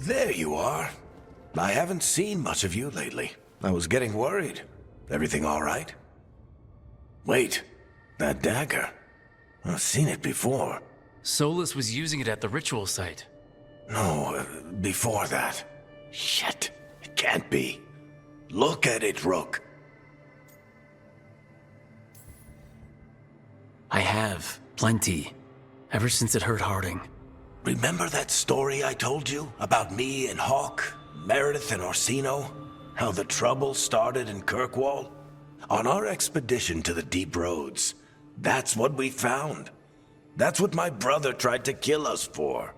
There you are. I haven't seen much of you lately. I was getting worried. Everything all right? Wait, that dagger. I've seen it before. Solas was using it at the ritual site. No, before that. Shit, it can't be. Look at it, Rook. I have. Plenty. Ever since it hurt Harding. Remember that story I told you about me and Hawk, Meredith and Orsino? How the trouble started in Kirkwall? On our expedition to the Deep Roads, that's what we found. That's what my brother tried to kill us for.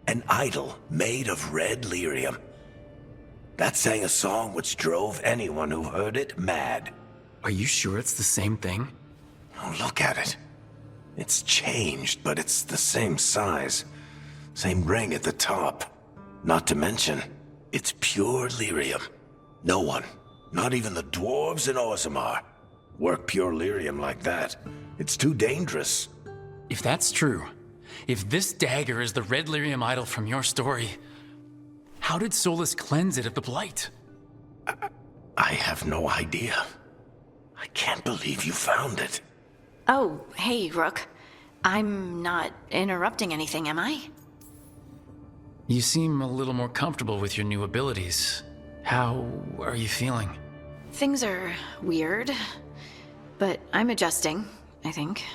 An idol made of red lyrium. That sang a song which drove anyone who heard it mad. Are you sure it's the same thing? Oh, look at it. It's changed, but it's the same size. Same ring at the top. Not to mention, it's pure lyrium. No one, not even the dwarves in Orzammar, work pure lyrium like that. It's too dangerous. If that's true, if this dagger is the red lyrium idol from your story, how did Solas cleanse it of the blight? I have no idea. I can't believe you found it. Oh, hey, Rook. I'm not interrupting anything, am I? You seem a little more comfortable with your new abilities. How are you feeling? Things are weird, but I'm adjusting, I think.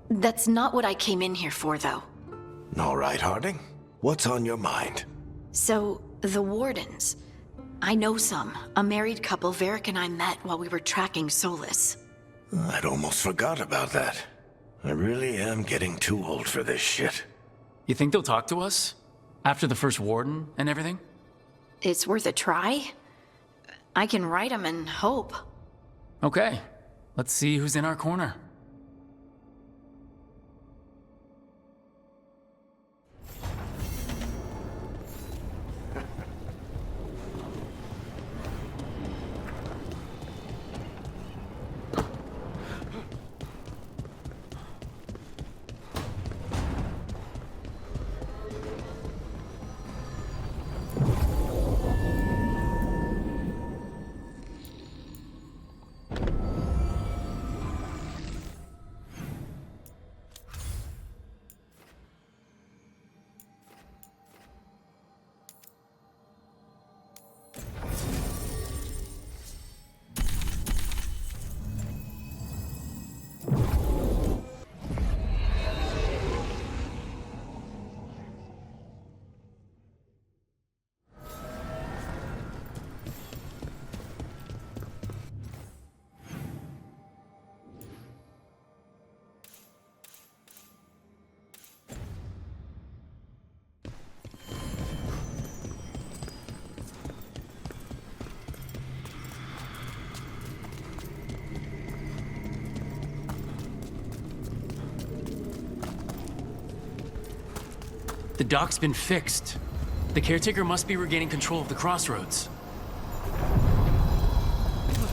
That's not what I came in here for, though. All right, Harding. What's on your mind? So, the Wardens. I know some. A married couple Varric and I met while we were tracking Solas. I'd almost forgot about that. I really am getting too old for this shit. You think they'll talk to us? After the first warden and everything? It's worth a try. I can write them and hope. Okay. Let's see who's in our corner. The dock's been fixed. The caretaker must be regaining control of the crossroads.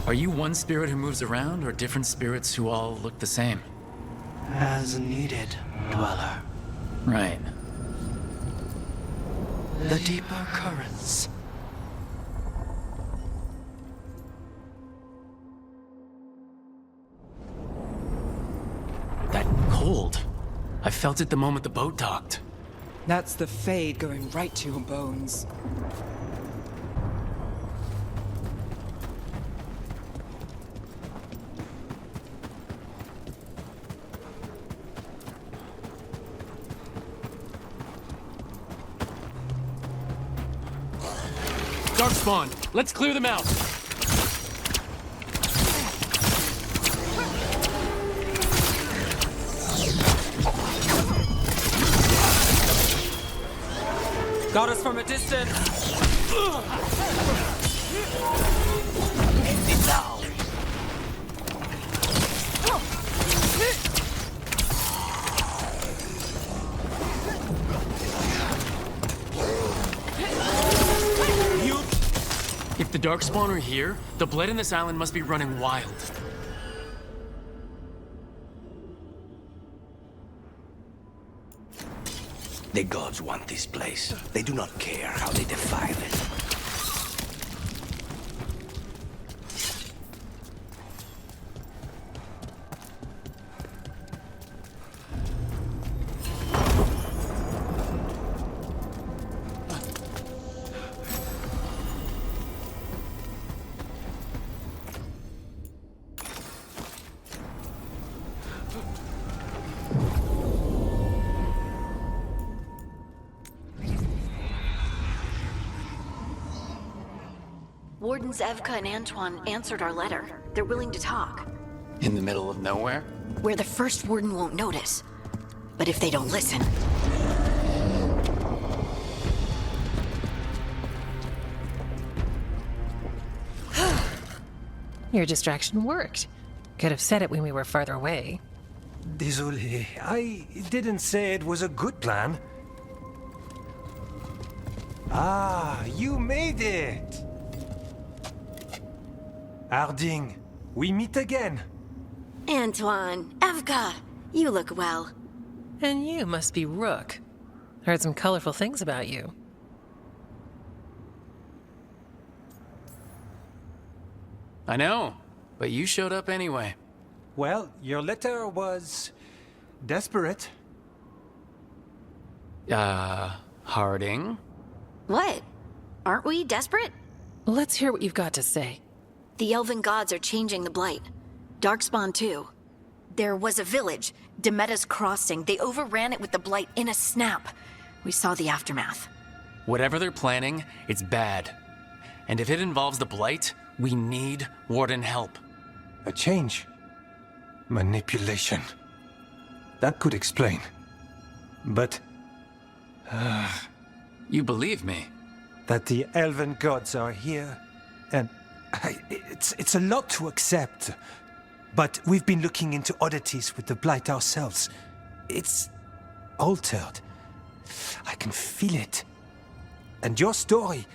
Are you one spirit who moves around, or different spirits who all look the same? As needed, Dweller. Right. The deeper currents. That cold. I felt it the moment the boat docked. That's the Fade going right to your bones. Darkspawn, let's clear them out. Got us from a distance! If the Darkspawn are here, the blood in this island must be running wild. The gods want this place. They do not care how they defile it. Wardens Evka and Antoine answered our letter. They're willing to talk. In the middle of nowhere? Where the first warden won't notice. But if they don't listen... Your distraction worked. Could have said it when we were farther away. Désolé, I didn't say it was a good plan. Ah, you made it! Harding, we meet again. Antoine, Evka, you look well. And you must be Rook. Heard some colorful things about you. I know, but you showed up anyway. Well, your letter was desperate. Harding? What? Aren't we desperate? Let's hear what you've got to say. The elven gods are changing the Blight. Darkspawn too. There was a village, Demeda's Crossing. They overran it with the Blight in a snap. We saw the aftermath. Whatever they're planning, it's bad. And if it involves the Blight, we need Warden help. A change. Manipulation. That could explain. But... You believe me? that the elven gods are here, and it's a lot to accept. But we've been looking into oddities with the Blight ourselves. It's altered. I can feel it. And your story...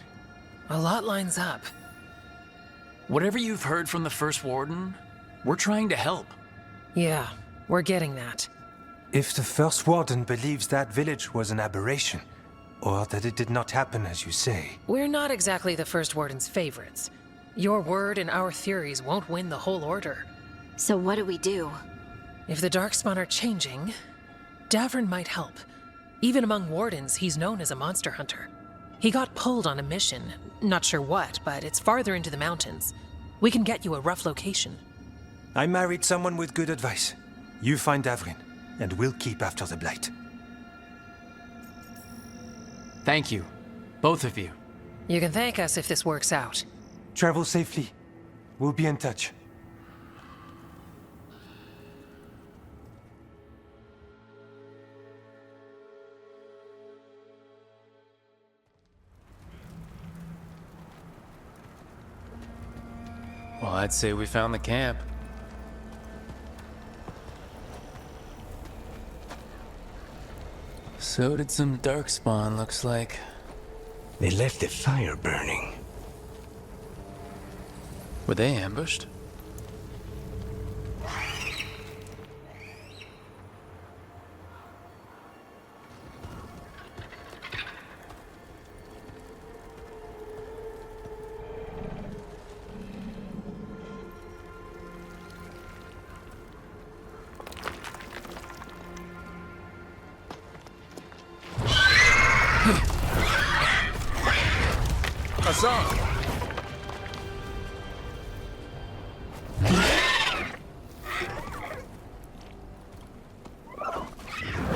A lot lines up. Whatever you've heard from the First Warden, we're trying to help. Yeah, we're getting that. If the First Warden believes that village was an aberration, or that it did not happen as you say... We're not exactly the First Warden's favorites. Your word and our theories won't win the whole order. So what do we do? If the Darkspawn are changing, Davrin might help. Even among Wardens, he's known as a monster hunter. He got pulled on a mission. Not sure what, but it's farther into the mountains. We can get you a rough location. I married someone with good advice. You find Davrin, and we'll keep after the Blight. Thank you, both of you. You can thank us if this works out. Travel safely. We'll be in touch. Well, I'd say we found the camp. So did some Darkspawn, looks like. They left the fire burning. Were they ambushed?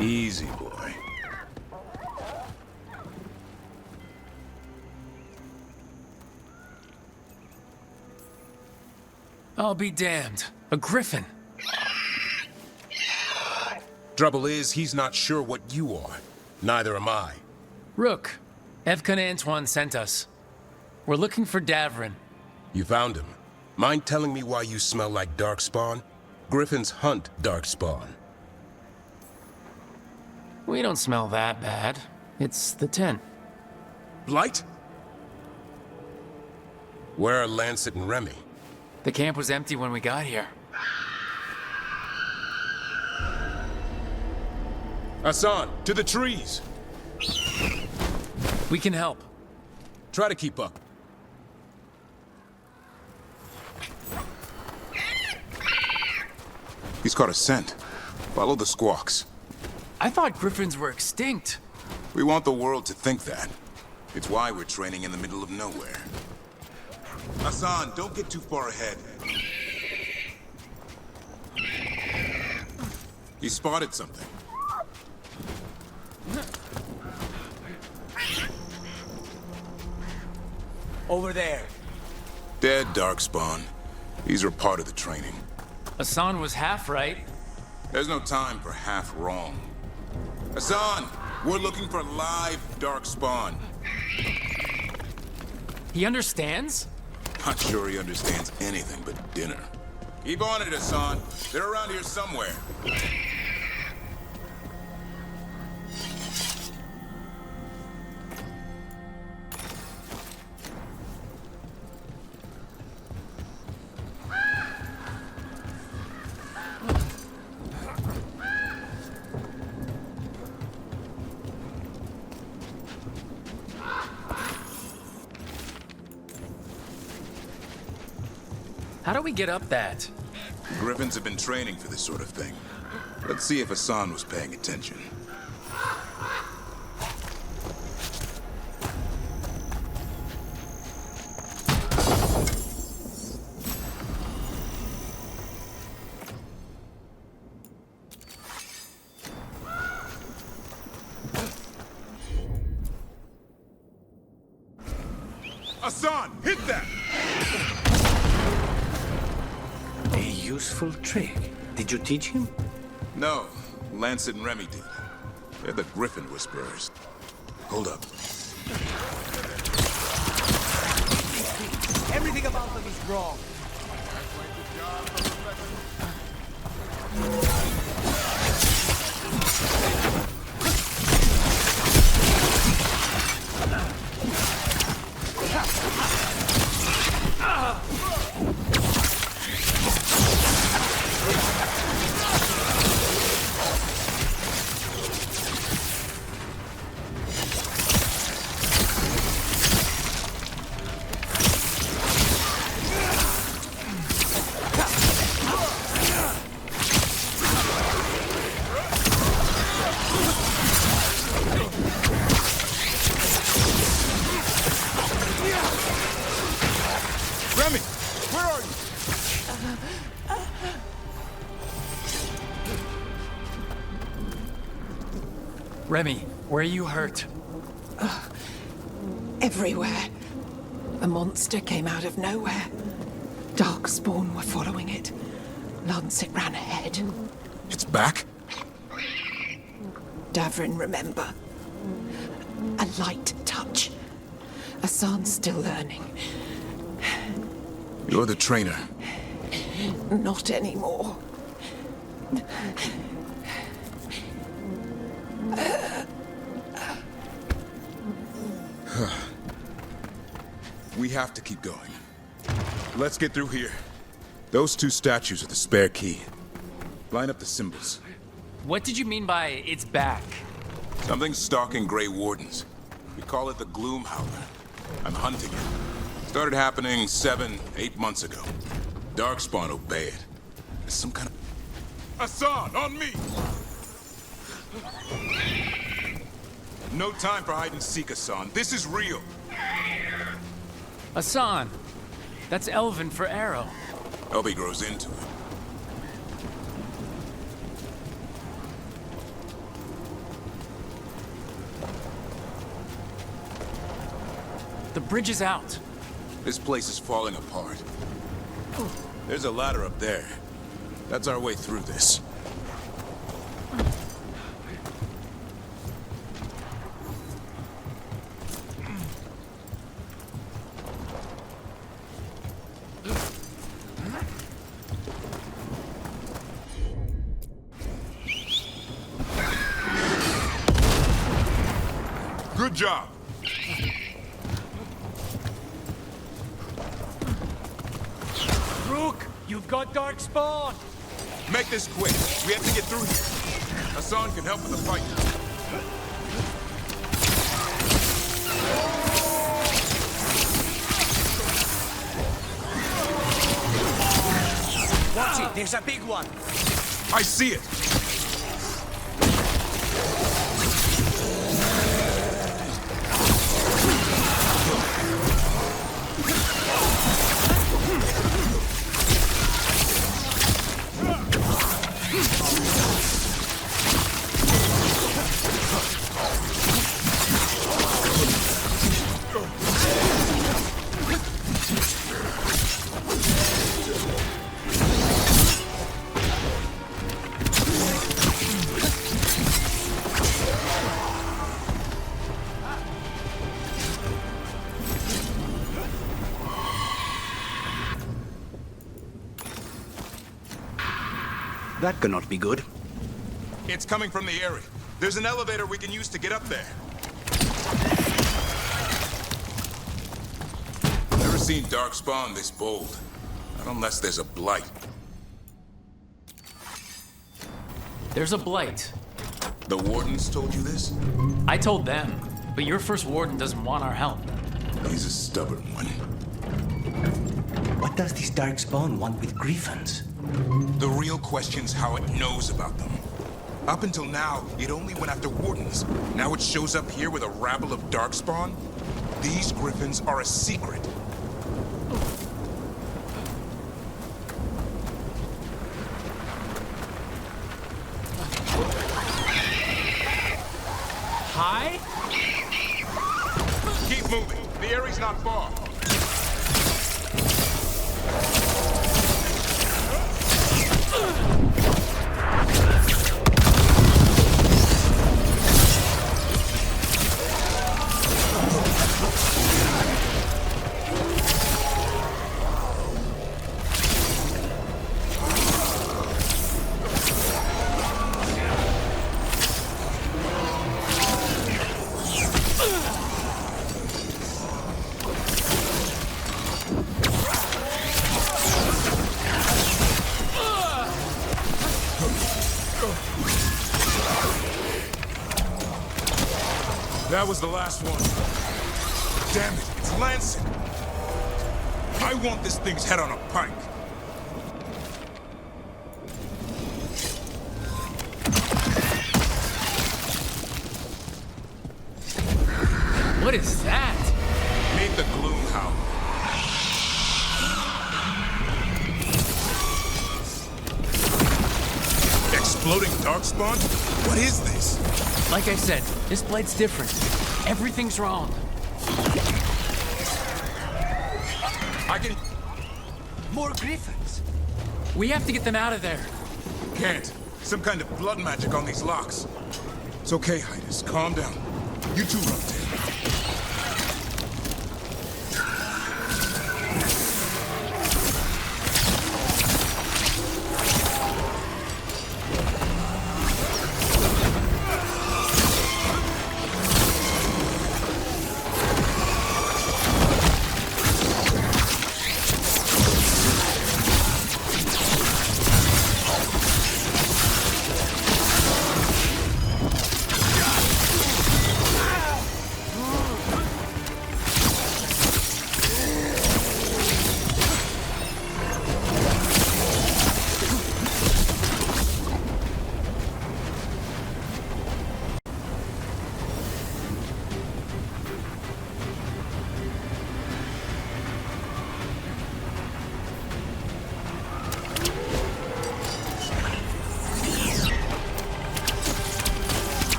Easy, boy. I'll be damned. A griffin. Trouble is, he's not sure what you are. Neither am I. Rook, Evka and Antoine sent us. We're looking for Davrin. You found him. Mind telling me why you smell like Darkspawn? Griffins hunt Darkspawn. We don't smell that bad. It's the tent. Blight? Where are Lancet and Remy? The camp was empty when we got here. Hassan, to the trees! We can help. Try to keep up. He's caught a scent. Follow the squawks. I thought griffins were extinct. We want the world to think that. It's why we're training in the middle of nowhere. Hassan, don't get too far ahead. He spotted something. Over there. Dead Darkspawn. These are part of the training. Hassan was half right. There's no time for half wrong. Hassan, we're looking for live Darkspawn. He understands? Not sure he understands anything but dinner. Keep on it, Hassan. They're around here somewhere. How do we get up that? Griffins have been training for this sort of thing. Let's see if Hassan was paying attention. Hassan, hit that! A useful trick. Did you teach him? No, Lancet and Remy did. They're the Griffin Whisperers. Hold up. Everything about them is wrong. Remy, where are you? Remy, where are you hurt? Everywhere. A monster came out of nowhere. Darkspawn were following it. Lancet ran ahead. It's back? Davrin, remember. A light touch. Hassan's still learning. You're the trainer. Not anymore. We have to keep going. Let's get through here. Those two statues are the spare key. Line up the symbols. What did you mean by it's back? Something's stalking Grey Wardens. We call it the Gloom Howler. I'm hunting it. Started happening 7, 8 months ago. Darkspawn obey it. It's some kind of... Hassan, on me! No time for hide and seek, Hassan. This is real. Hassan. That's Elven for arrow. Hope he grows into it. The bridge is out. This place is falling apart. There's a ladder up there. That's our way through this. Good job. Rook, you've got Darkspawn. Make this quick. We have to get through here. Hassan can help with the fight. Watch it, there's a big one. I see it. That cannot be good. It's coming from the area. There's an elevator we can use to get up there. Never seen Darkspawn this bold. Not unless there's a blight. There's a blight. The wardens told you this? I told them, but your first warden doesn't want our help. He's a stubborn one. What does this Darkspawn want with Griffins? The real question's how it knows about them. Up until now, it only went after wardens. Now it shows up here with a rabble of Darkspawn? These griffins are a secret. Hi? Keep moving. The area's not far. That was the last one. Damn it, it's Lancet. I want this thing's head on a pike. What is that? Meet the Gloom Howler. Exploding Darkspawn? What is this? Like I said, this blight's different. Everything's wrong. I can... More Griffins! We have to get them out of there. Can't. Some kind of blood magic on these locks. It's okay, Hydas. Calm down. You two rotate.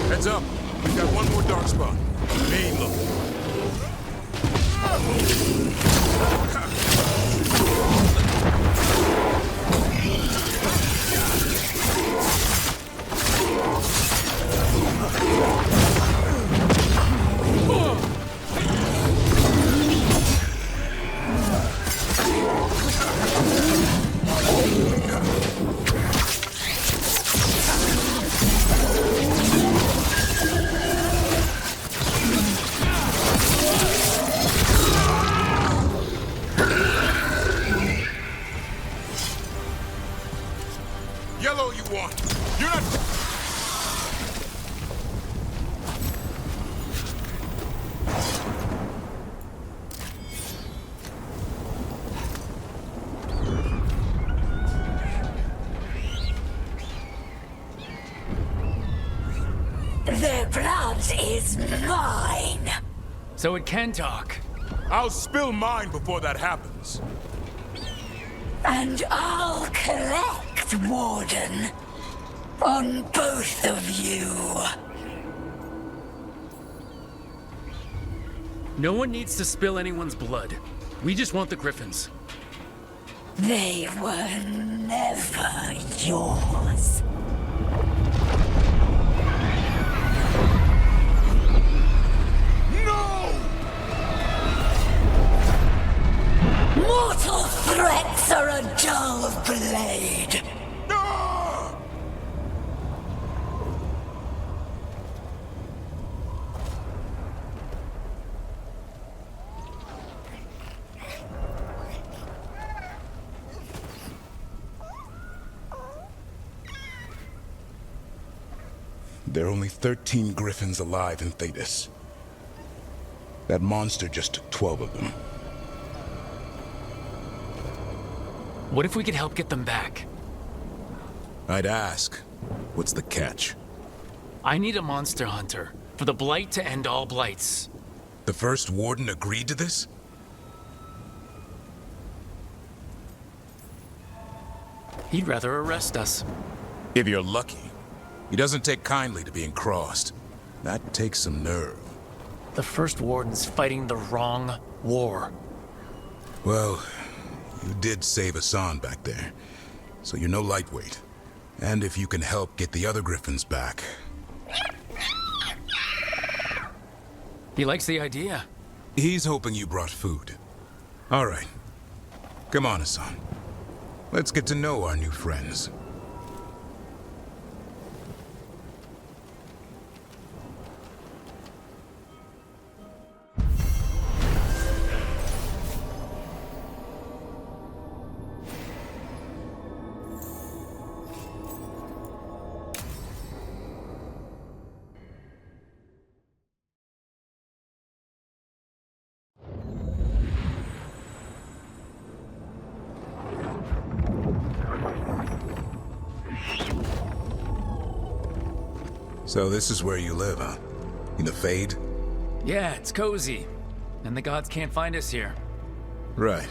Heads up. We've got one more Darkspawn. Main look. Yellow you want. You're not... Their blood is mine. So it can talk. I'll spill mine before that happens. And I'll collect, Warden. On both of you. No one needs to spill anyone's blood. We just want the Griffins. They were never yours. Mortal threats are a dull blade. There are only 13 Griffins alive in Thedas. That monster just took 12 of them. What if we could help get them back? I'd ask, what's the catch? I need a monster hunter for the Blight to end all blights. The first Warden agreed to this? He'd rather arrest us. If you're lucky. He doesn't take kindly to being crossed. That takes some nerve. The first Warden's fighting the wrong war. Well, you did save Hassan back there, so you're no lightweight. And if you can help get the other Griffins back... He likes the idea. He's hoping you brought food. All right. Come on, Hassan. Let's get to know our new friends. So this is where you live, huh? In the Fade? Yeah, it's cozy. And the gods can't find us here. Right.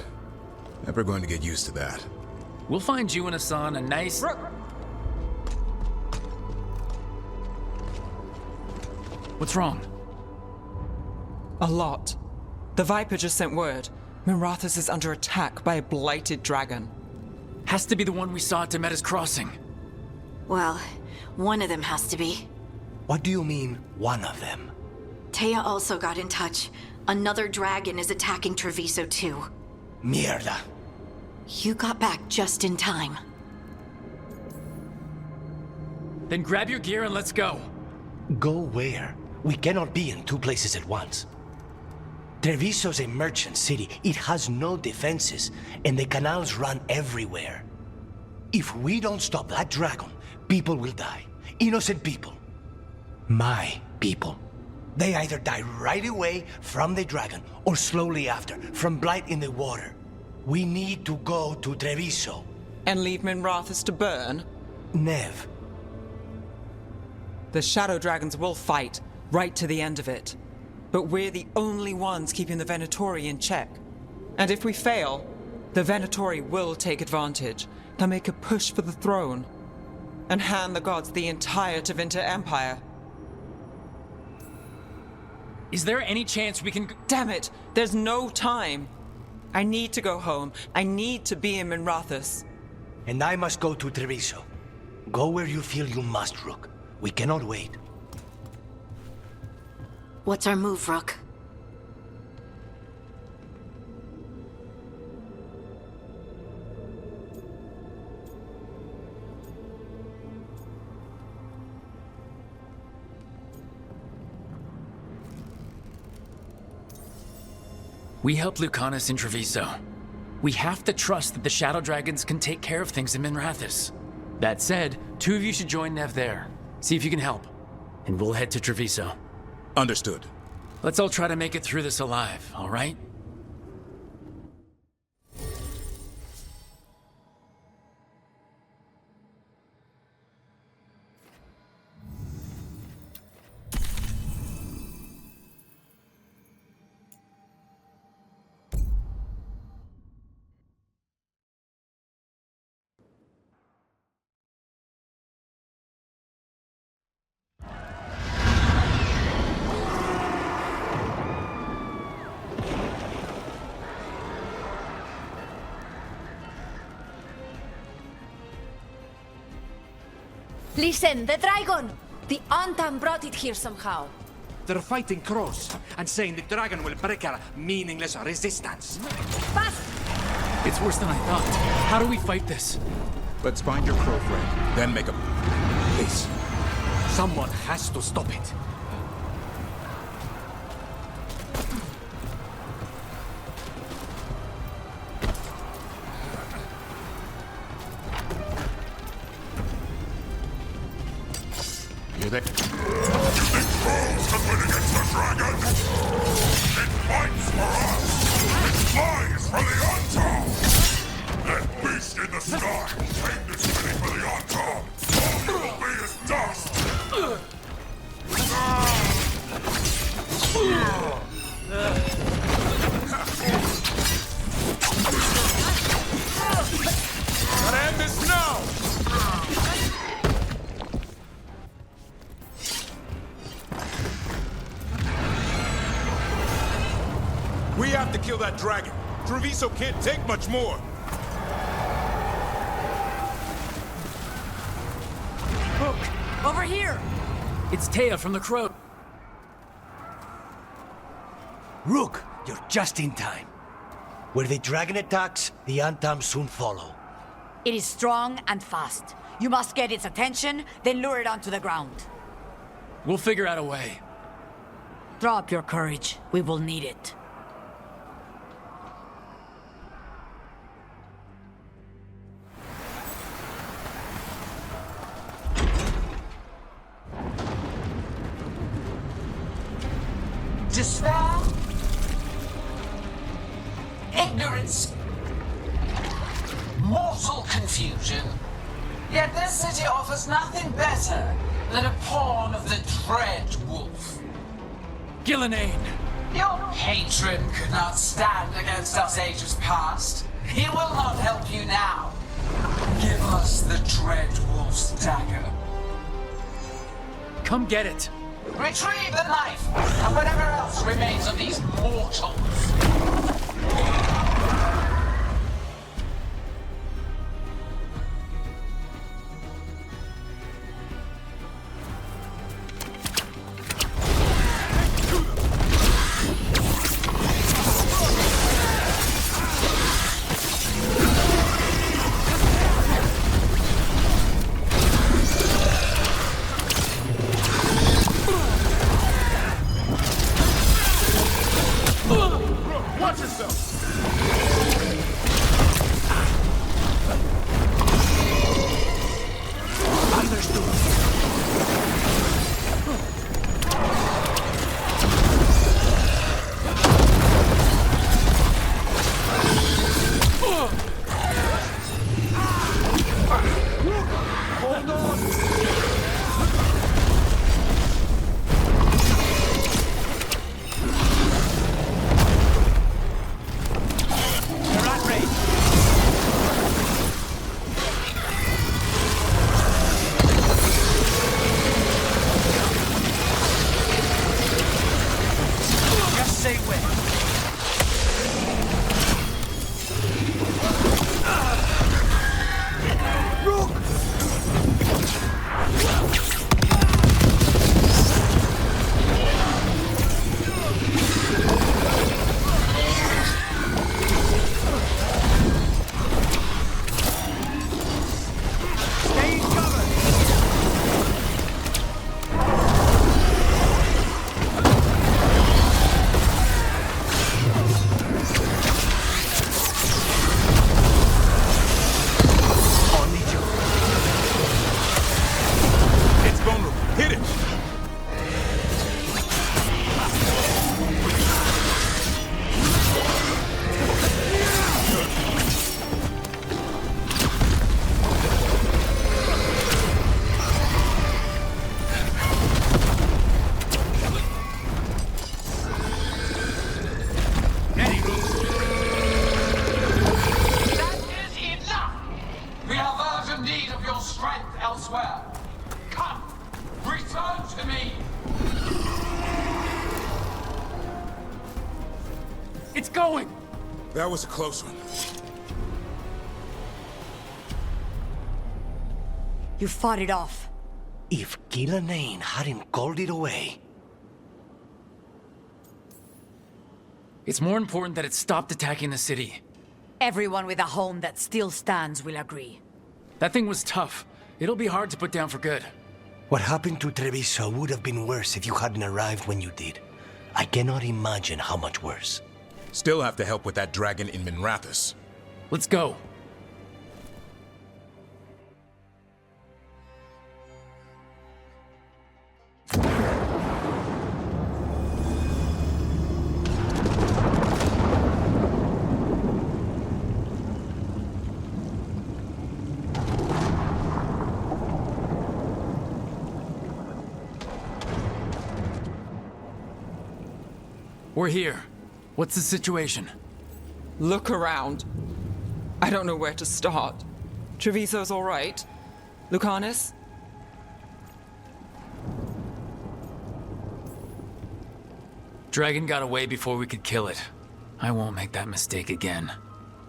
Never going to get used to that. We'll find you and Hassan a nice... What's wrong? A lot. The Viper just sent word. Mirathus is under attack by a blighted dragon. Has to be the one we saw at Demeter's Crossing. Well, one of them has to be. What do you mean, one of them? Taya also got in touch. Another dragon is attacking Treviso too. Mierda. You got back just in time. Then grab your gear and let's go. Go where? We cannot be in two places at once. Treviso's a merchant city. It has no defenses, and the canals run everywhere. If we don't stop that dragon, people will die. Innocent people. My people. They either die right away from the dragon, or slowly after, from blight in the water. We need to go to Treviso. And leave Minrathus to burn? Nev. The Shadow Dragons will fight, right to the end of it. But we're the only ones keeping the Venatori in check. And if we fail, the Venatori will take advantage. They'll make a push for the throne. And hand the gods the entire Tevinter Empire. Is there any chance we can... Damn it! There's no time! I need to go home. I need to be in Minrathus. And I must go to Treviso. Go where you feel you must, Rook. We cannot wait. What's our move, Rook? We helped Lucanus in Treviso. We have to trust that the Shadow Dragons can take care of things in Minrathus. That said, 2 of you should join Nev there. See if you can help. And we'll head to Treviso. Understood. Let's all try to make it through this alive, all right? Listen, the dragon! The Antam brought it here somehow. They're fighting Cross and saying the dragon will break our meaningless resistance. Fast! It's worse than I thought. How do we fight this? Let's find your crow friend, then make a... Please, someone has to stop it. You're there. You think trolls can win against the dragon? It fights for us! It flies for the Antam! That beast in the sky tamed its city for the Antam! All you will be is dust! Gotta end this now! We have to kill that dragon. Treviso can't take much more. Look, over here! It's Taya from the Crow. Rook, you're just in time. Where the dragon attacks, the Antam soon follow. It is strong and fast. You must get its attention, then lure it onto the ground. We'll figure out a way. Drop your courage. We will need it. Despair, ignorance, mortal confusion. Yet this city offers nothing better than a pawn of the Dreadwolf. Gillenane! Your patron could not stand against us ages past. He will not help you now. Give us the Dreadwolf's dagger. Come get it! Retrieve the knife, and whatever else remains of these mortals. Watch yourself! Intruder! Come! Return to me! It's going! That was a close one. You fought it off. If Gillenane hadn't called it away... It's more important that it stopped attacking the city. Everyone with a home that still stands will agree. That thing was tough. It'll be hard to put down for good. What happened to Treviso would have been worse if you hadn't arrived when you did. I cannot imagine how much worse. Still have to help with that dragon in Minrathous. Let's go. We're here. What's the situation? Look around. I don't know where to start. Treviso's all right. Lucanus? Dragon got away before we could kill it. I won't make that mistake again.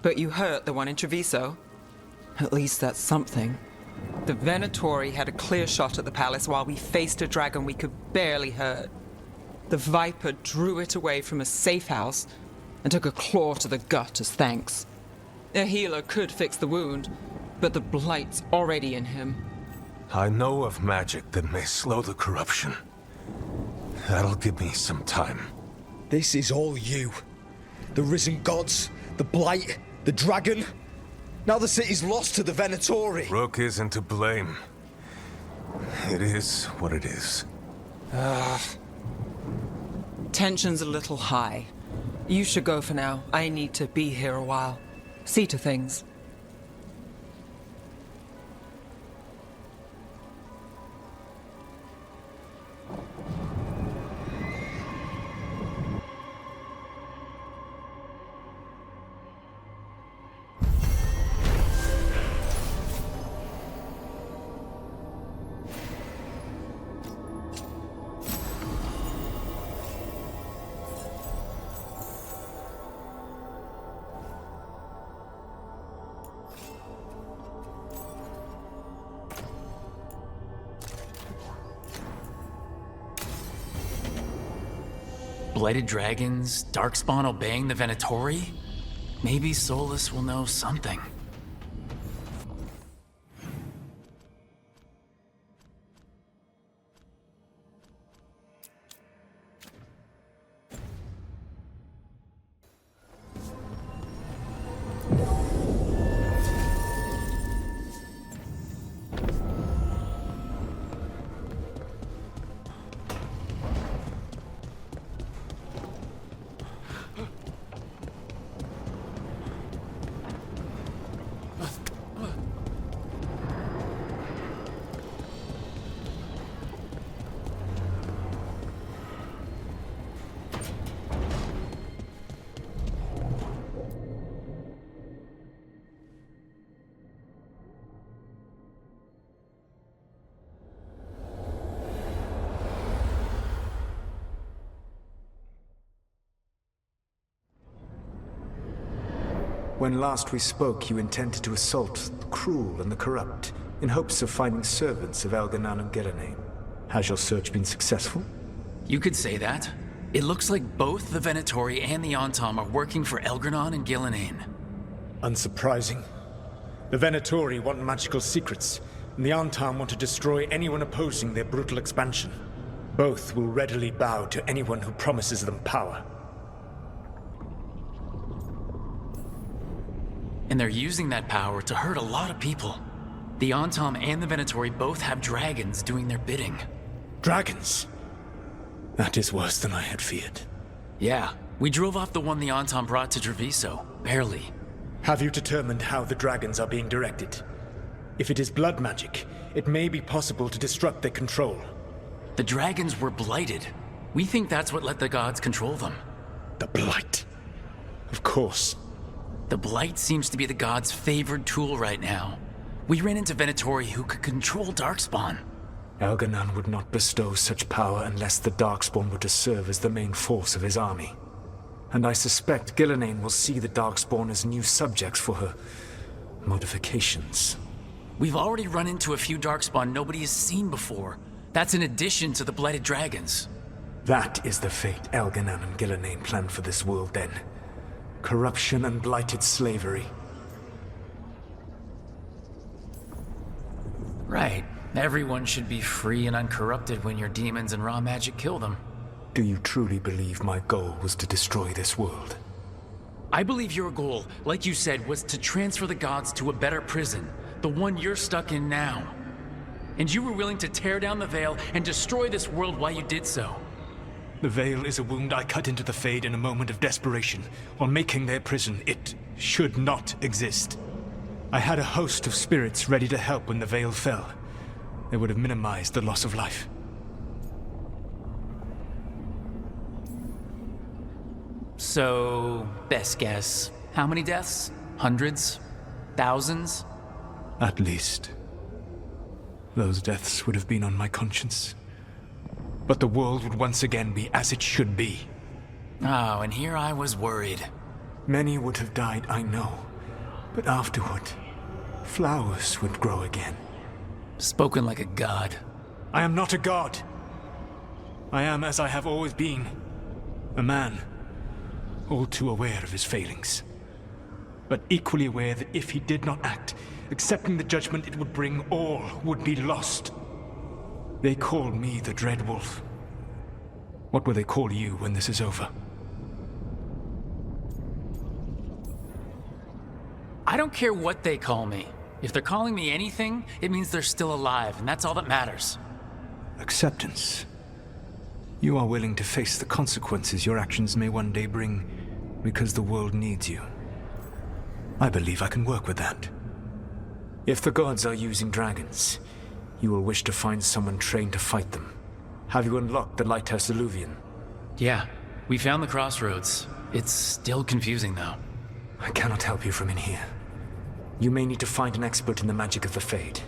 But you hurt the one in Treviso. At least that's something. The Venatori had a clear shot at the palace while we faced a dragon we could barely hurt. The Viper drew it away from a safe house and took a claw to the gut as thanks. A healer could fix the wound, but the Blight's already in him. I know of magic that may slow the corruption. That'll give me some time. This is all you. The risen gods, the Blight, the dragon. Now the city's lost to the Venatori. Rook isn't to blame. It is what it is. Tension's a little high. You should go for now. I need to be here a while. See to things. Blighted dragons, Darkspawn obeying the Venatori? Maybe Solas will know something. When last we spoke, you intended to assault the cruel and the corrupt, in hopes of finding servants of Elganan and Gillenane. Has your search been successful? You could say that. It looks like both the Venatori and the Antom are working for Elgranon and Gillenane. Unsurprising. The Venatori want magical secrets, and the Antom want to destroy anyone opposing their brutal expansion. Both will readily bow to anyone who promises them power. And they're using that power to hurt a lot of people. The Antom and the Venatori both have dragons doing their bidding. Dragons? That is worse than I had feared. Yeah, we drove off the one the Antom brought to Treviso. Barely. Have you determined how the dragons are being directed? If it is blood magic, it may be possible to disrupt their control. The dragons were blighted. We think that's what let the gods control them. The Blight. Of course. The Blight seems to be the gods' favored tool right now. We ran into Venatori who could control Darkspawn. Elganon would not bestow such power unless the Darkspawn were to serve as the main force of his army. And I suspect Gillenane will see the Darkspawn as new subjects for her modifications. We've already run into a few Darkspawn nobody has seen before. That's in addition to the Blighted Dragons. That is the fate Elganon and Gillenane planned for this world then. Corruption and blighted slavery. Right. Everyone should be free and uncorrupted when your demons and raw magic kill them. Do you truly believe my goal was to destroy this world? I believe your goal, like you said, was to transfer the gods to a better prison. The one you're stuck in now. And you were willing to tear down the Veil and destroy this world while you did so. The Veil is a wound I cut into the Fade in a moment of desperation. While making their prison, it should not exist. I had a host of spirits ready to help when the Veil fell. They would have minimized the loss of life. So, best guess, how many deaths? Hundreds? Thousands? At least. Those deaths would have been on my conscience. But the world would once again be as it should be. Oh, and here I was worried. Many would have died, I know. But afterward, flowers would grow again. Spoken like a god. I am not a god. I am as I have always been. A man. All too aware of his failings. But equally aware that if he did not act, accepting the judgment it would bring, all would be lost. They call me the Dreadwolf. What will they call you when this is over? I don't care what they call me. If they're calling me anything, it means they're still alive, and that's all that matters. Acceptance. You are willing to face the consequences your actions may one day bring because the world needs you. I believe I can work with that. If the gods are using dragons, you will wish to find someone trained to fight them. Have you unlocked the Lighthouse Illuvian? Yeah, we found the crossroads. It's still confusing, though. I cannot help you from in here. You may need to find an expert in the magic of the Fade.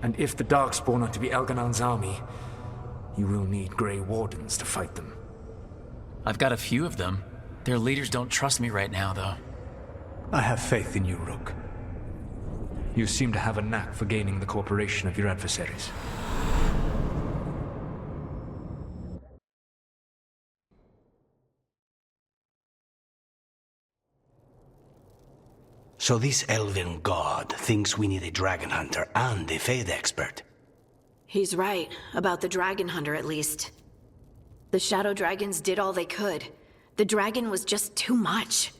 And if the Darkspawn are to be Elganon's army, you will need Grey Wardens to fight them. I've got a few of them. Their leaders don't trust me right now, though. I have faith in you, Rook. You seem to have a knack for gaining the cooperation of your adversaries. So this elven god thinks we need a dragon hunter and a Fade expert. He's right, about the dragon hunter at least. The shadow dragons did all they could. The dragon was just too much.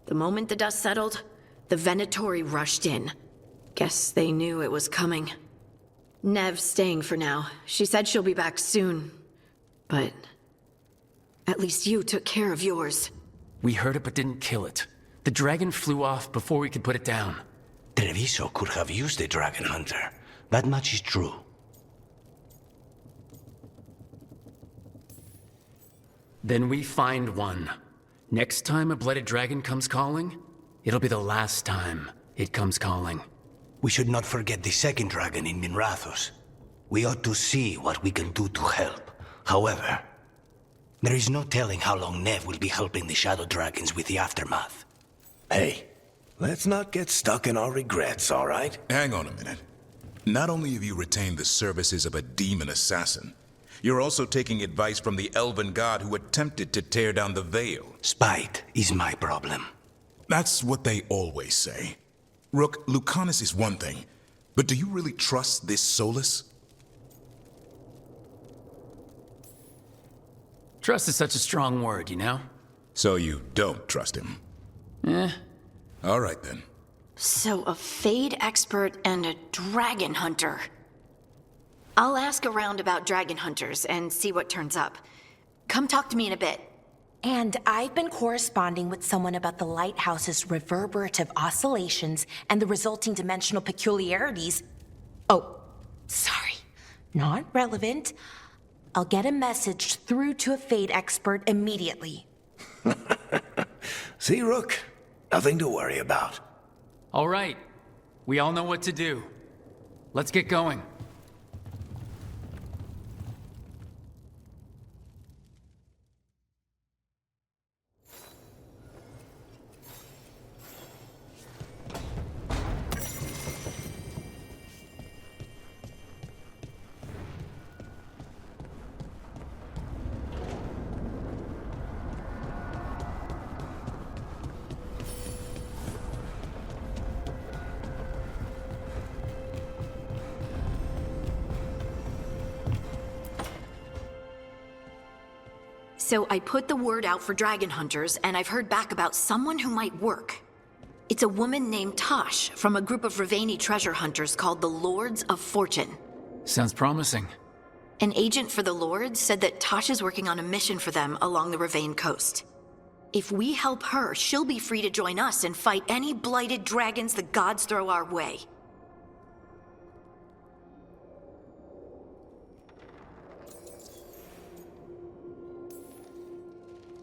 The moment the dust settled, the Venatori rushed in. Guess they knew it was coming. Nev's staying for now. She said she'll be back soon. But at least you took care of yours. We heard it but didn't kill it. The dragon flew off before we could put it down. Treviso could have used a dragon hunter. That much is true. Then we find one. Next time a blooded dragon comes calling, it'll be the last time it comes calling. We should not forget the second dragon in Minrathos. We ought to see what we can do to help. However, there is no telling how long Nev will be helping the shadow dragons with the aftermath. Hey, let's not get stuck in our regrets, all right? Hang on a minute. Not only have you retained the services of a demon assassin, you're also taking advice from the elven god who attempted to tear down the Veil. Spite is my problem. That's what they always say. Rook, Lucanus is one thing, but do you really trust this Solas? Trust is such a strong word, you know? So you don't trust him? All right then. So a Fade expert and a dragon hunter. I'll ask around about dragon hunters and see what turns up. Come talk to me in a bit. And I've been corresponding with someone about the lighthouse's reverberative oscillations and the resulting dimensional peculiarities. Oh, sorry. Not relevant. I'll get a message through to a Fade expert immediately. See, Rook? Nothing to worry about. All right. We all know what to do. Let's get going. So I put the word out for dragon hunters, and I've heard back about someone who might work. It's a woman named Tosh from a group of Ravani treasure hunters called the Lords of Fortune. Sounds promising. An agent for the Lords said that Tosh is working on a mission for them along the Ravane coast. If we help her, she'll be free to join us and fight any blighted dragons the gods throw our way.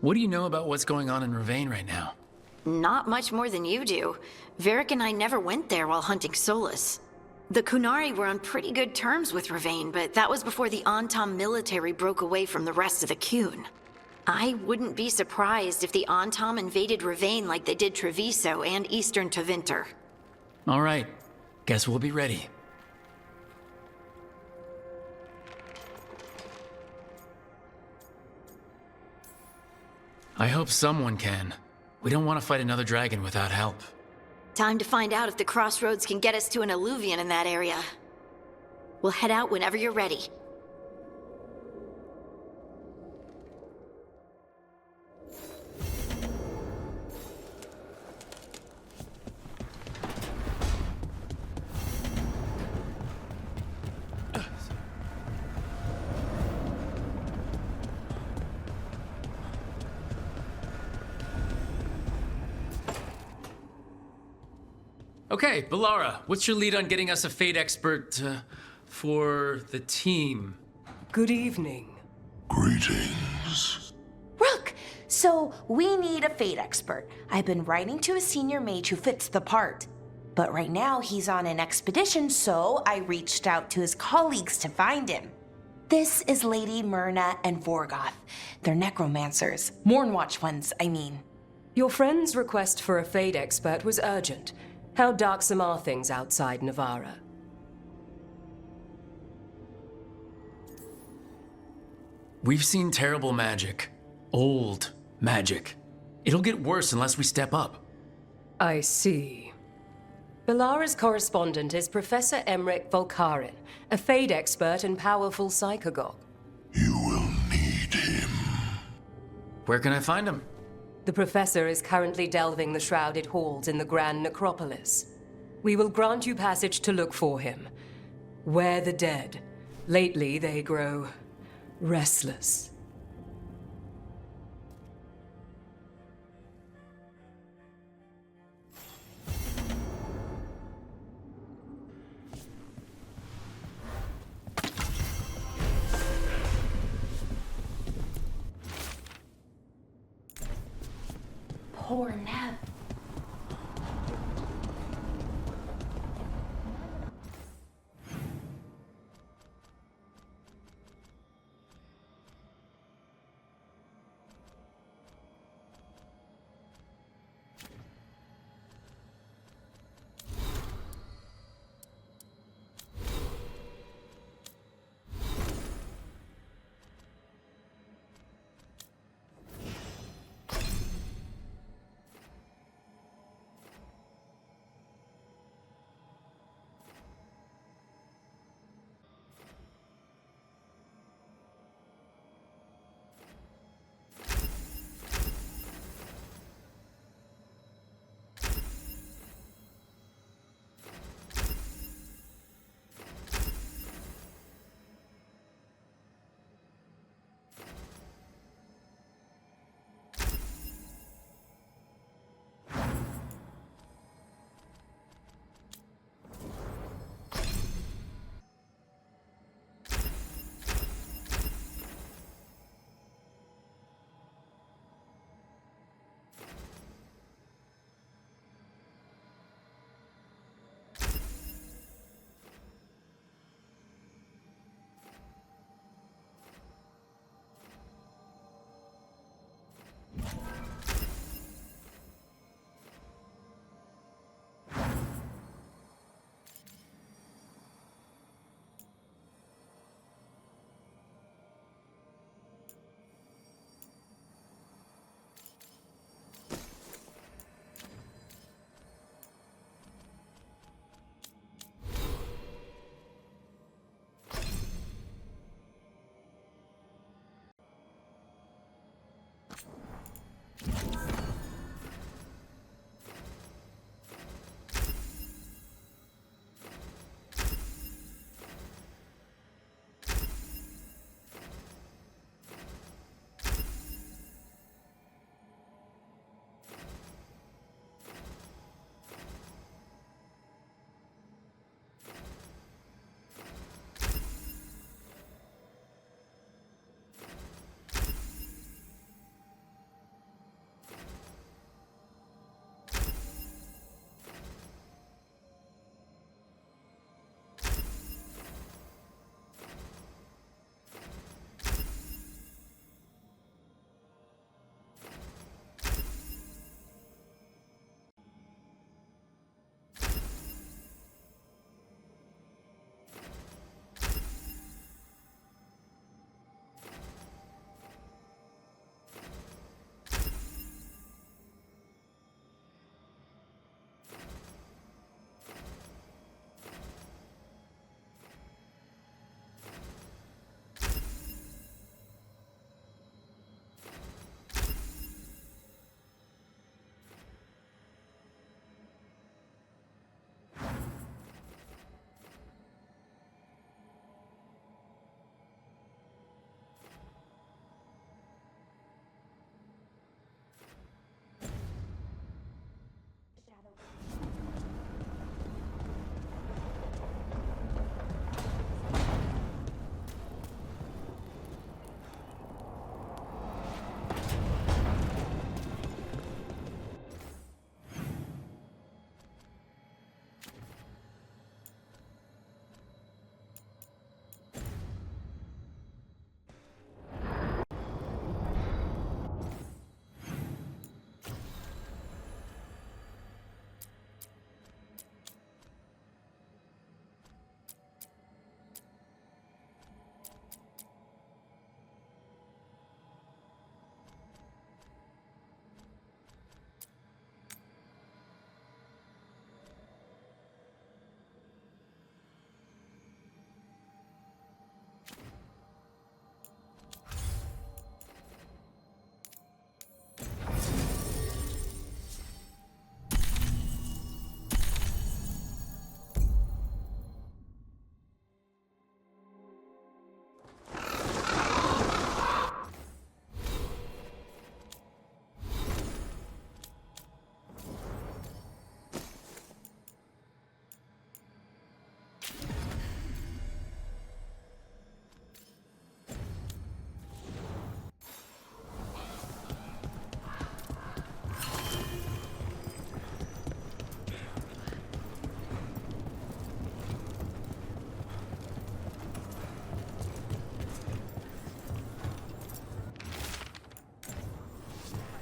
What do you know about what's going on in Ravane right now? Not much more than you do. Varric and I never went there while hunting Solas. The Kunari were on pretty good terms with Ravane, but that was before the Antam military broke away from the rest of the Kun. I wouldn't be surprised if the Antam invaded Ravane like they did Treviso and Eastern Tevinter. All right. Guess we'll be ready. I hope someone can. We don't want to fight another dragon without help. Time to find out if the crossroads can get us to an alluvion in that area. We'll head out whenever you're ready. Okay, Bellara, what's your lead on getting us a Fate expert for the team? Good evening. Greetings. Rook! So, we need a Fate expert. I've been writing to a senior mage who fits the part. But right now, he's on an expedition, so I reached out to his colleagues to find him. This is Lady Myrna and Vorgoth. They're necromancers. Mournwatch ones, I mean. Your friend's request for a Fate expert was urgent. How darksome are things outside Navarra? We've seen terrible magic. Old magic. It'll get worse unless we step up. I see. Bellara's correspondent is Professor Emmerich Volkarin, a Fate expert and powerful psychagogue. You will need him. Where can I find him? The professor is currently delving the shrouded halls in the Grand Necropolis. We will grant you passage to look for him. Where the dead. Lately, they grow restless. Poor Neb.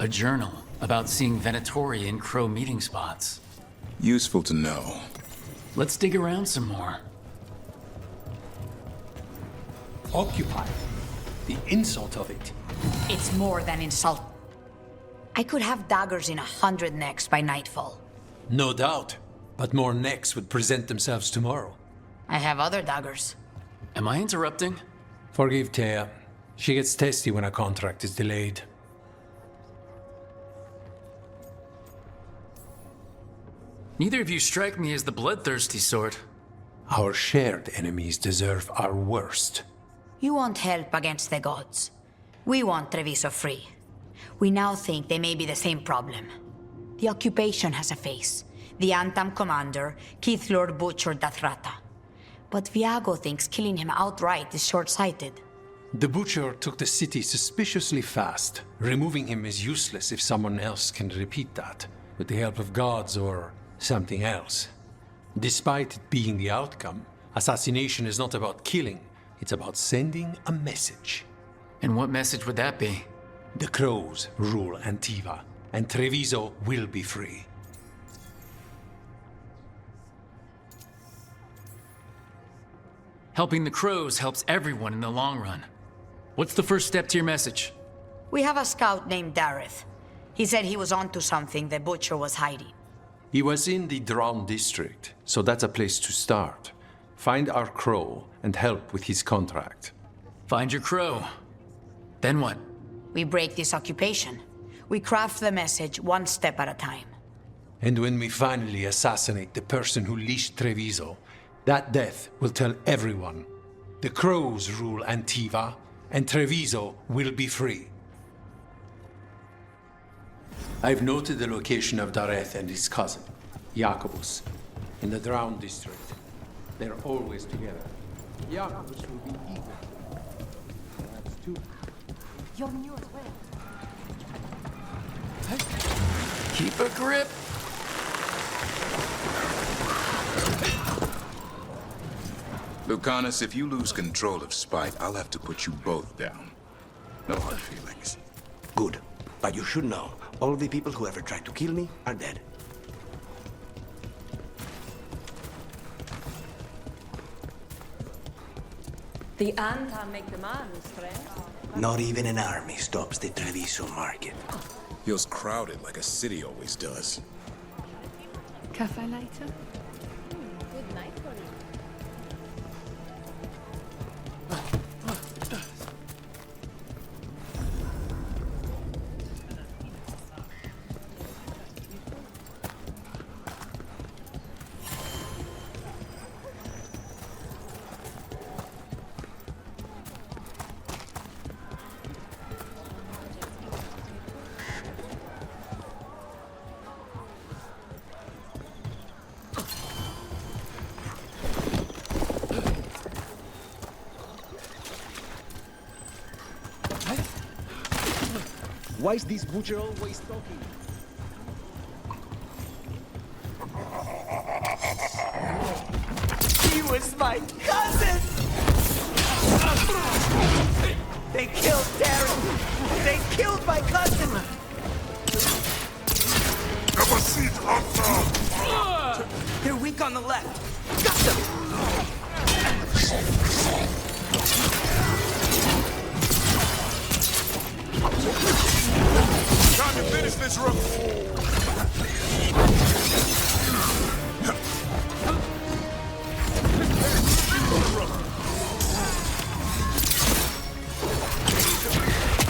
A journal about seeing Venatori in Crow meeting spots. Useful to know. Let's dig around some more. Occupied. The insult of it. It's more than insult. I could have daggers in 100 necks by nightfall. No doubt. But more necks would present themselves tomorrow. I have other daggers. Am I interrupting? Forgive Thea. She gets testy when a contract is delayed. Neither of you strike me as the bloodthirsty sort. Our shared enemies deserve our worst. You want help against the gods. We want Treviso free. We now think they may be the same problem. The occupation has a face. The Antam commander, Keith Lord Butcher Dathrata. But Viago thinks killing him outright is short-sighted. The Butcher took the city suspiciously fast. Removing him is useless if someone else can repeat that, with the help of gods or something else. Despite it being the outcome, assassination is not about killing, it's about sending a message. And what message would that be? The Crows rule Antiva, and Treviso will be free. Helping the Crows helps everyone in the long run. What's the first step to your message? We have a scout named Dareth. He said he was onto something the Butcher was hiding. He was in the Drown district, so that's a place to start. Find our Crow and help with his contract. Find your Crow. Then what? We break this occupation. We craft the message one step at a time. And when we finally assassinate the person who leashed Treviso, that death will tell everyone. The Crows rule Antiva, and Treviso will be free. I've noted the location of Dareth and his cousin, Jacobus, in the Drown district. They're always together. Jacobus will be eager. Perhaps two. You're new as well. Keep a grip. Lucanus, if you lose control of Spite, I'll have to put you both down. No hard feelings. Good. But you should know, all the people who ever tried to kill me are dead. The Antam make the man, friend. Not even an army stops the Treviso market. Feels crowded like a city always does. Cafe later? Good night for you. Why is this Butcher always talking? He was my cousin! They killed Darren! They killed my cousin! Never see Hunter! They're weak on the left. Got them! Time to finish this room!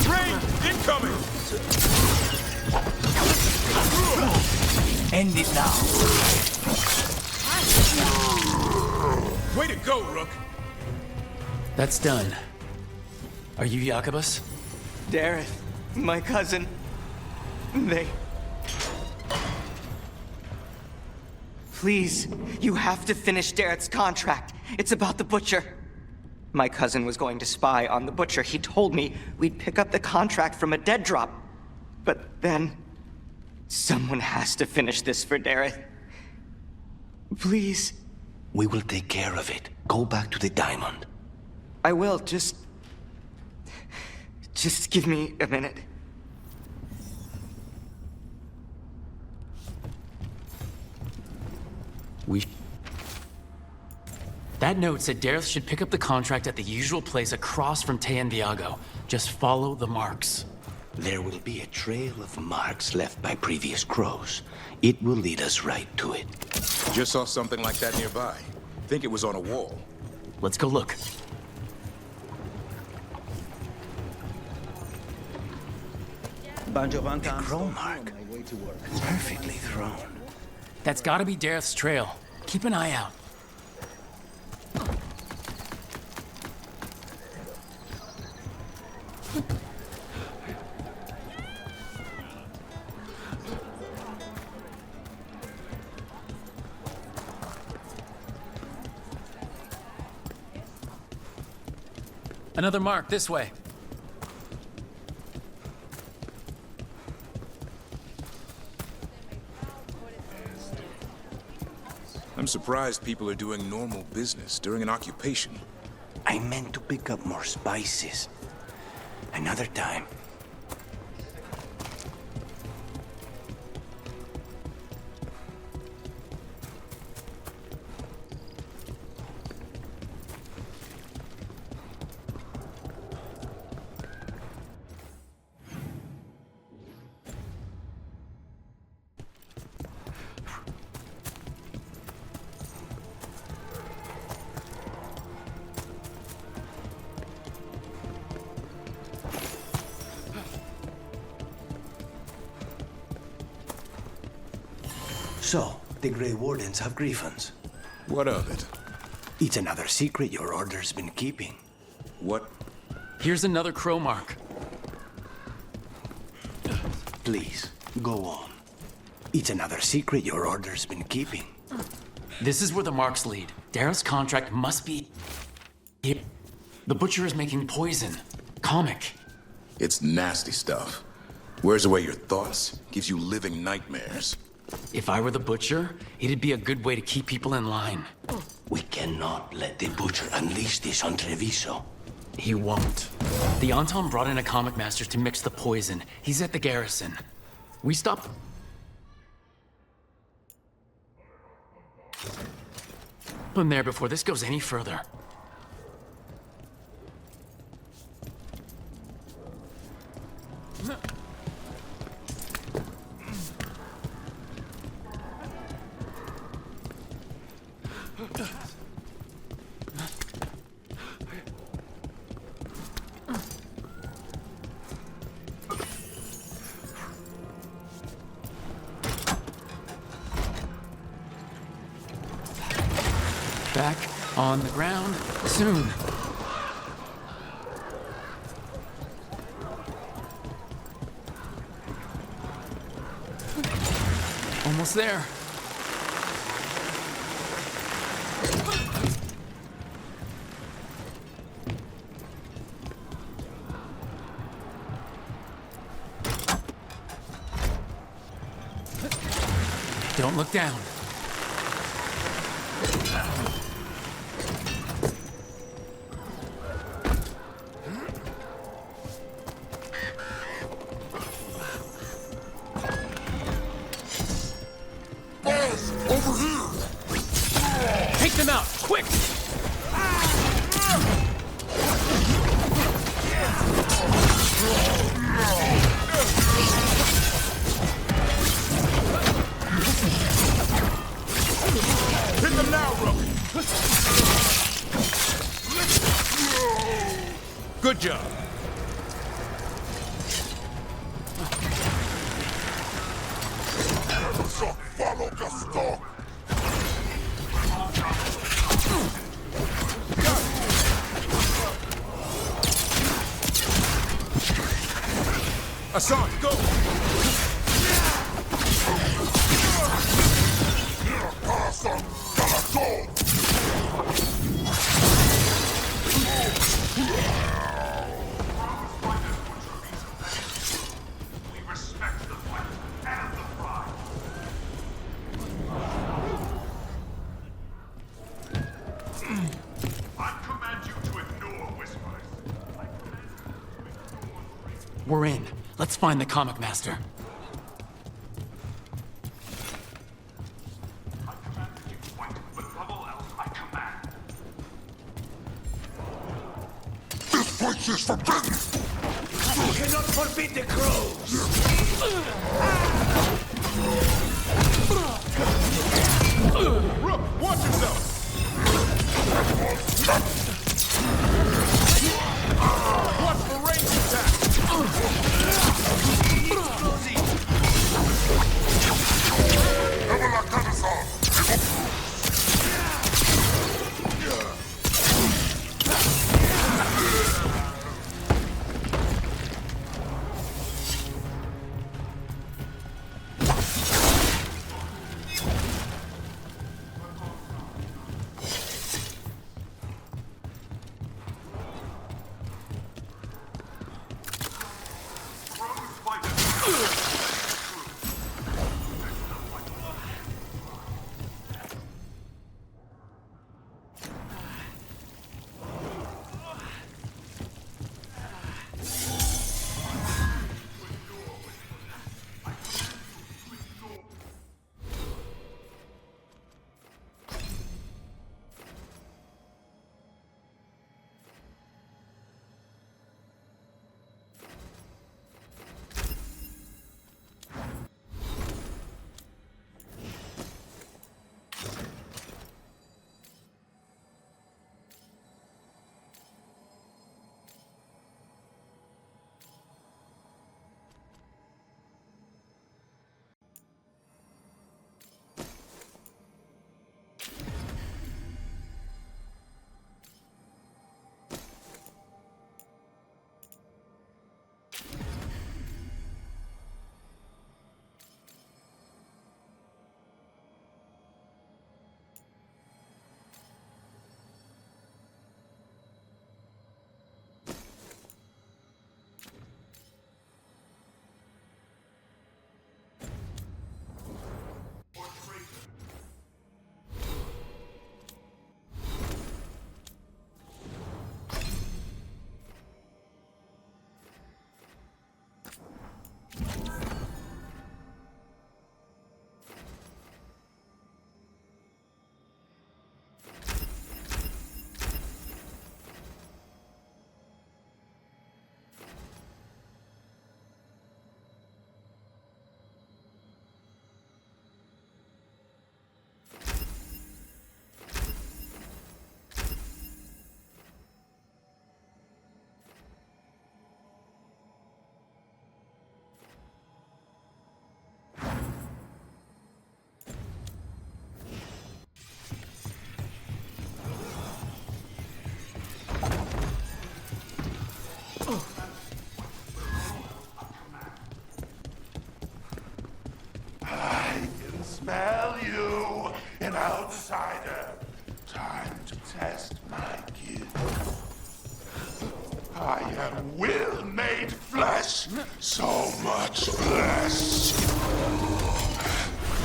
Rain! Incoming! End it now. Way to go, Rook! That's done. Are you Jacobus? Dareth, my cousin. They... Please, you have to finish Dareth's contract. It's about the Butcher. My cousin was going to spy on the Butcher. He told me we'd pick up the contract from a dead drop. But then... someone has to finish this for Dareth. Please. We will take care of it. Go back to the diamond. I will, just give me a minute. That note said Dareth should pick up the contract at the usual place across from Teyan Viago. Just follow the marks. There will be a trail of marks left by previous crows. It will lead us right to it. Just saw something like that nearby. Think it was on a wall. Let's go look. A crow mark. Perfectly thrown. That's gotta be Dareth's trail. Keep an eye out. Another mark this way. I'm surprised people are doing normal business during an occupation. I meant to pick up more spices. Another time. So, the Grey Wardens have griffins. What of it? It's another secret your order's been keeping. What? Here's another crow mark. Please, go on. It's another secret your order's been keeping. This is where the marks lead. Dareth's contract must be here. The Butcher is making poison. Comic. It's nasty stuff. Wears away your thoughts, gives you living nightmares. If I were the Butcher, it'd be a good way to keep people in line. We cannot let the Butcher unleash this on Treviso. He won't. The Anton brought in a comic master to mix the poison. He's at the garrison. We stopped. Him there before this goes any further. Back on the ground soon. Almost there. Don't look down. Take them out, quick! Hit them now, Rook! Good job. Follow Gaston! Assad, go! We're in. Let's find the comic master. place is forbidden! You cannot forbid the crows! Rook, watch yourself! Watch for range attack! Smell you, an outsider. Time to test my gift. I am will made flesh. So much flesh.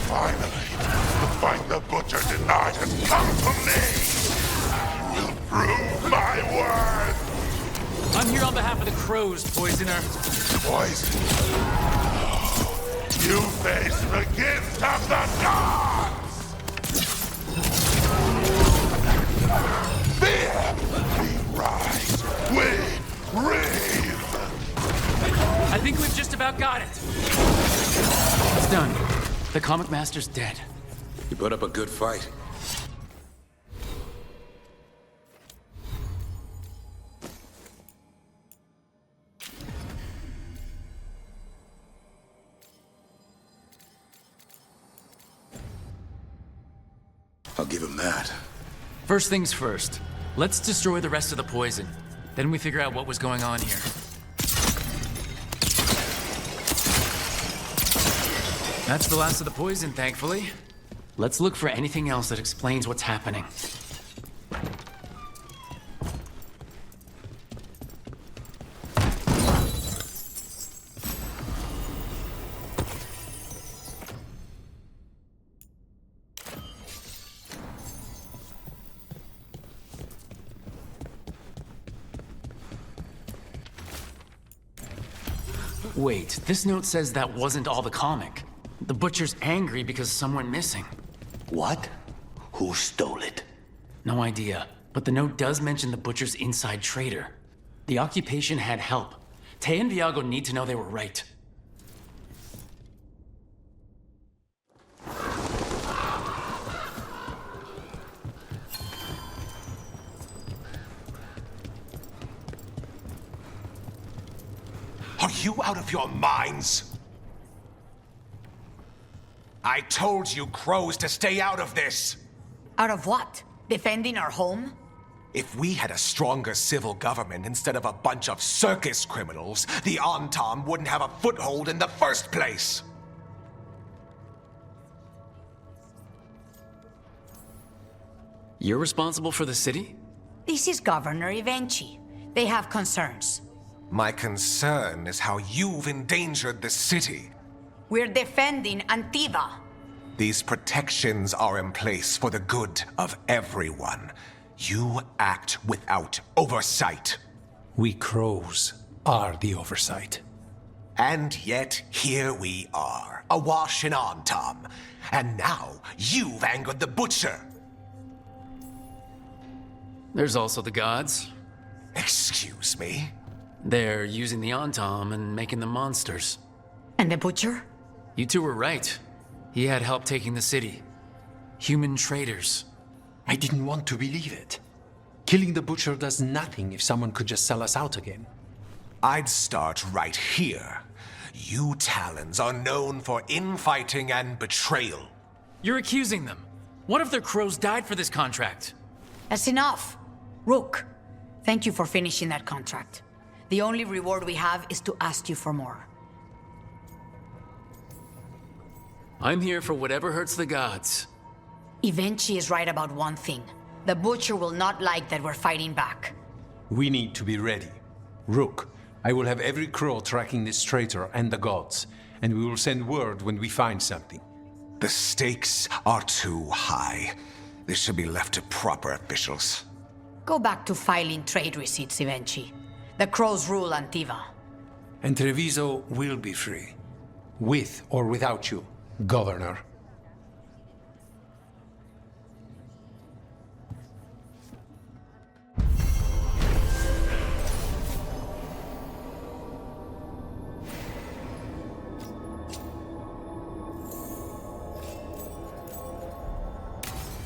Finally, the fight the Butcher denied has come to me. Will prove my worth. I'm here on behalf of the crows, Poisoner. Poison? You face the gift of the gods! Fear! We rise! We rave! I think we've just about got it. It's done. The Comic Master's dead. You put up a good fight. I'll give him that. First things first. Let's destroy the rest of the poison. Then we figure out what was going on here. That's the last of the poison, thankfully. Let's look for anything else that explains what's happening. Wait, this note says that wasn't all the comic. The Butcher's angry because someone missing. What? Who stole it? No idea, but the note does mention the Butcher's inside trader. The occupation had help. Tay and Viago need to know they were right. Are you out of your minds? I told you crows to stay out of this! Out of what? Defending our home? If we had a stronger civil government instead of a bunch of circus criminals, the Antam wouldn't have a foothold in the first place! You're responsible for the city? This is Governor Ivenchi. They have concerns. My concern is how you've endangered the city. We're defending Antiva. These protections are in place for the good of everyone. You act without oversight. We crows are the oversight. And yet, here we are, awash in Antam. And now, you've angered the Butcher. There's also the gods. Excuse me? They're using the Antam and making them monsters. And the Butcher? You two were right. He had help taking the city. Human traitors. I didn't want to believe it. Killing the Butcher does nothing if someone could just sell us out again. I'd start right here. You Talons are known for infighting and betrayal. You're accusing them. What if their crows died for this contract? That's enough. Rook, thank you for finishing that contract. The only reward we have is to ask you for more. I'm here for whatever hurts the gods. Ivenchi is right about one thing. The Butcher will not like that we're fighting back. We need to be ready. Rook, I will have every crow tracking this traitor and the gods, and we will send word when we find something. The stakes are too high. This should be left to proper officials. Go back to filing trade receipts, Ivenchi. The crows rule Antiva. And Treviso will be free. With or without you, Governor.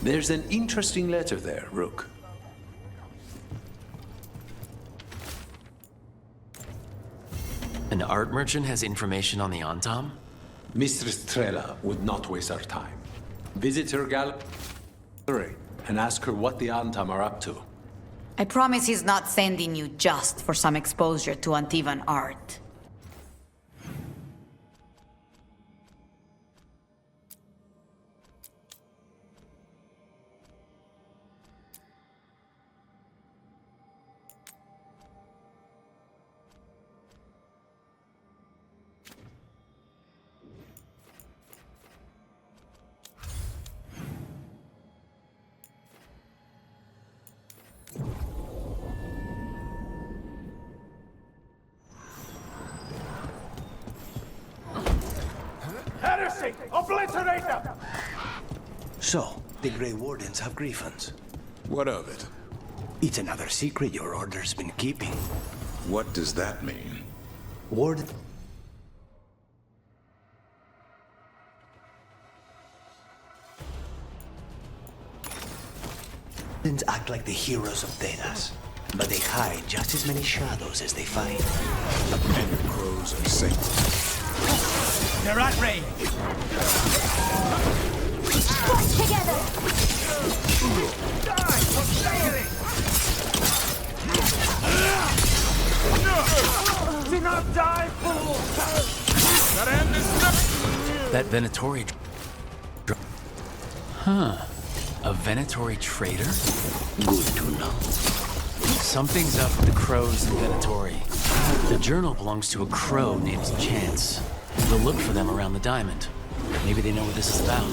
There's an interesting letter there, Rook. An art merchant has information on the Antam? Mistress Trella would not waste our time. Visit her gallery and ask her what the Antam are up to. I promise he's not sending you just for some exposure to Antivan art. Heresy! Obliterate them! So, the Grey Wardens have grievance. What of it? It's another secret your order's been keeping. What does that mean? Wardens act like the heroes of Thedas, but they hide just as many shadows as they fight. And your crows are saints. They're at range! Work together! Die for sailing! Do not die, fool! Gotta end this stuff! That Venatori... Huh. A Venatori traitor? Good to know. Something's up with the crows in Venatori. The journal belongs to a crow named Chance. We'll look for them around the diamond. Maybe they know what this is about.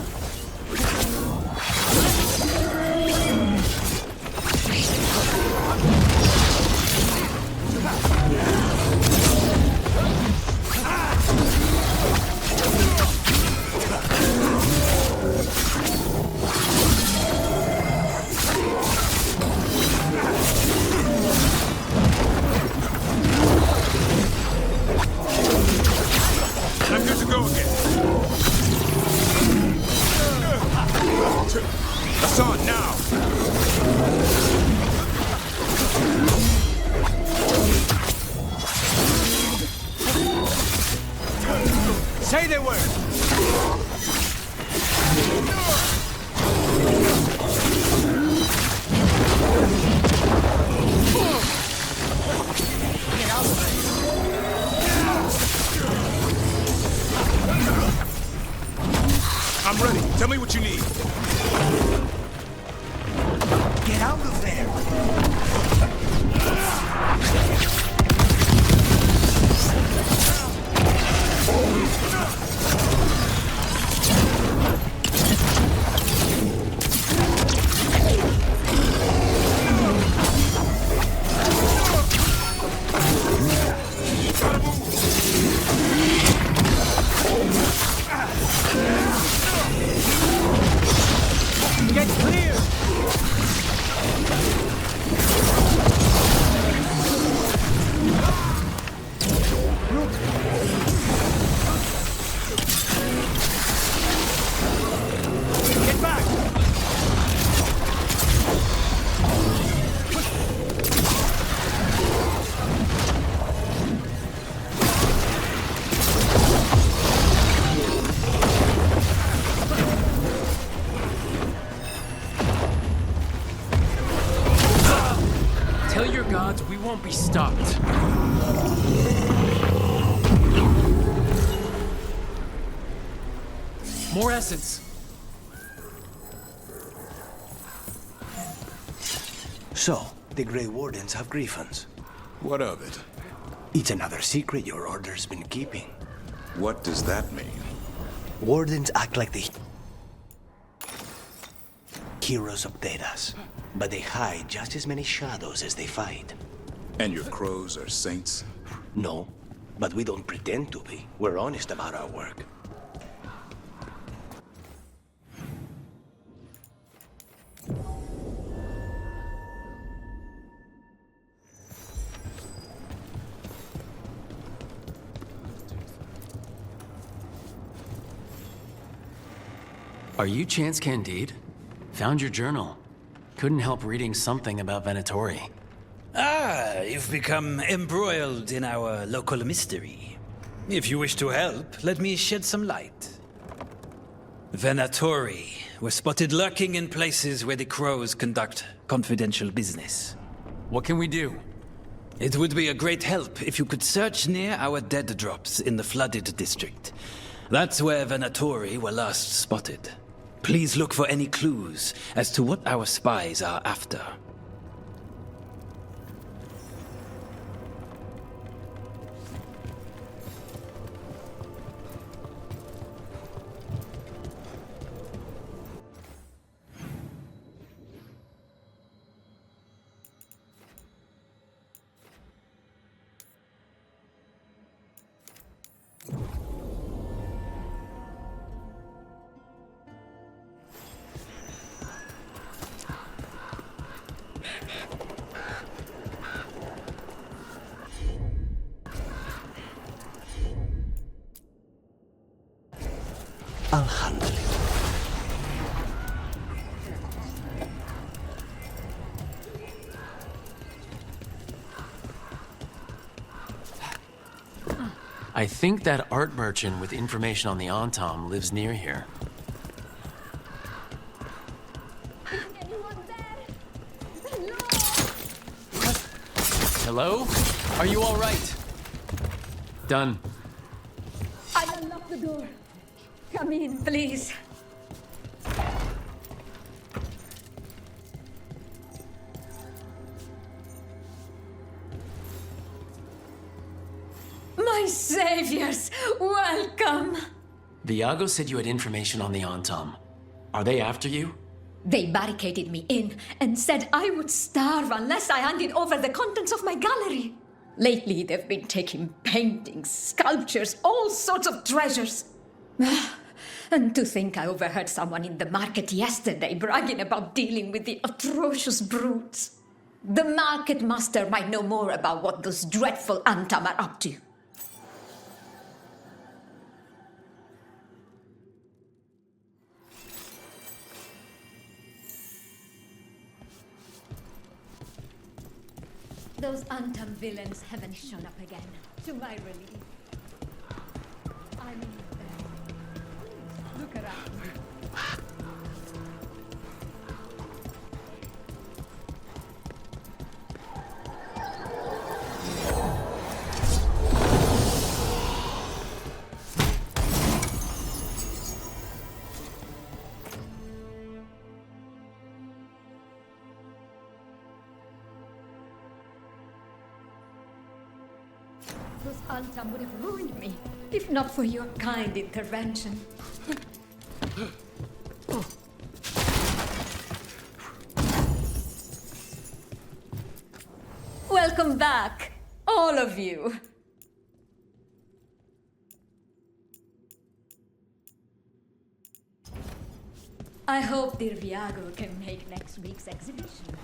say they were! Get out of there! I'm ready. Tell me what you need. Get out of there! Get clear! Get back! Tell your gods we won't be stopped. More essence. So, the Grey Wardens have griffins. What of it? It's another secret your order's been keeping. What does that mean? Wardens act like the heroes of Thedas, but they hide just as many shadows as they fight. And your crows are saints? No, but we don't pretend to be. We're honest about our work. Are you Chance Candide? Found your journal. Couldn't help reading something about Venatori. Ah, you've become embroiled in our local mystery. If you wish to help, let me shed some light. Venatori were spotted lurking in places where the crows conduct confidential business. What can we do? It would be a great help if you could search near our dead drops in the flooded district. That's where Venatori were last spotted. Please look for any clues as to what our spies are after. I'll handle it. I think that art merchant with information on the Antam lives near here. Hello? Are you all right? Done. I unlocked the door. Come in, please. My saviors, welcome! Viago said you had information on the Antam. Are they after you? They barricaded me in and said I would starve unless I handed over the contents of my gallery. Lately, they've been taking paintings, sculptures, all sorts of treasures. And to think I overheard someone in the market yesterday bragging about dealing with the atrocious brutes. The market master might know more about what those dreadful Antam are up to. Those Antam villains haven't shown up again, to my relief. I'm in bed. Look around. Those Altam would have ruined me, if not for your kind intervention. Welcome back, all of you. I hope Dir Viago can make next week's exhibition.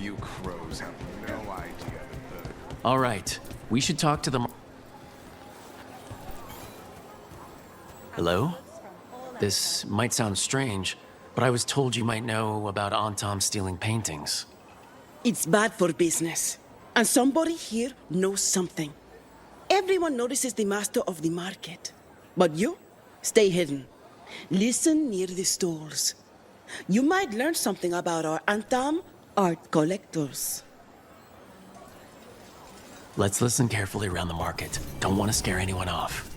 You crows have no idea. All right, we should talk to the... Hello? This might sound strange, but I was told you might know about Antam stealing paintings. It's bad for business. And somebody here knows something. Everyone notices the master of the market. But you, stay hidden. Listen near the stalls. You might learn something about our Antam art collectors. Let's listen carefully around the market. Don't want to scare anyone off.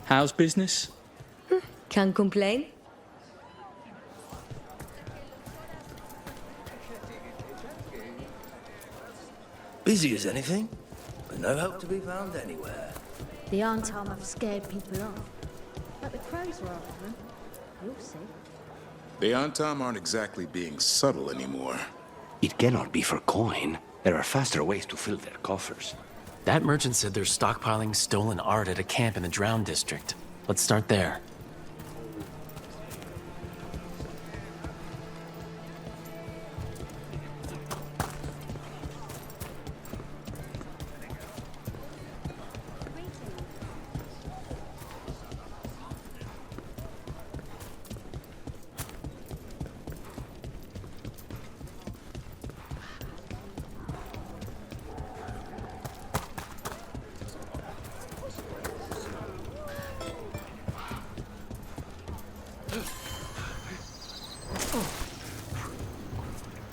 How's business? Can't complain. Busy as anything, but no help to be found anywhere. The Antam have scared people off. But the crows were after them. You'll see. The Antam aren't exactly being subtle anymore. It cannot be for coin. There are faster ways to fill their coffers. That merchant said they're stockpiling stolen art at a camp in the Drowned District. Let's start there.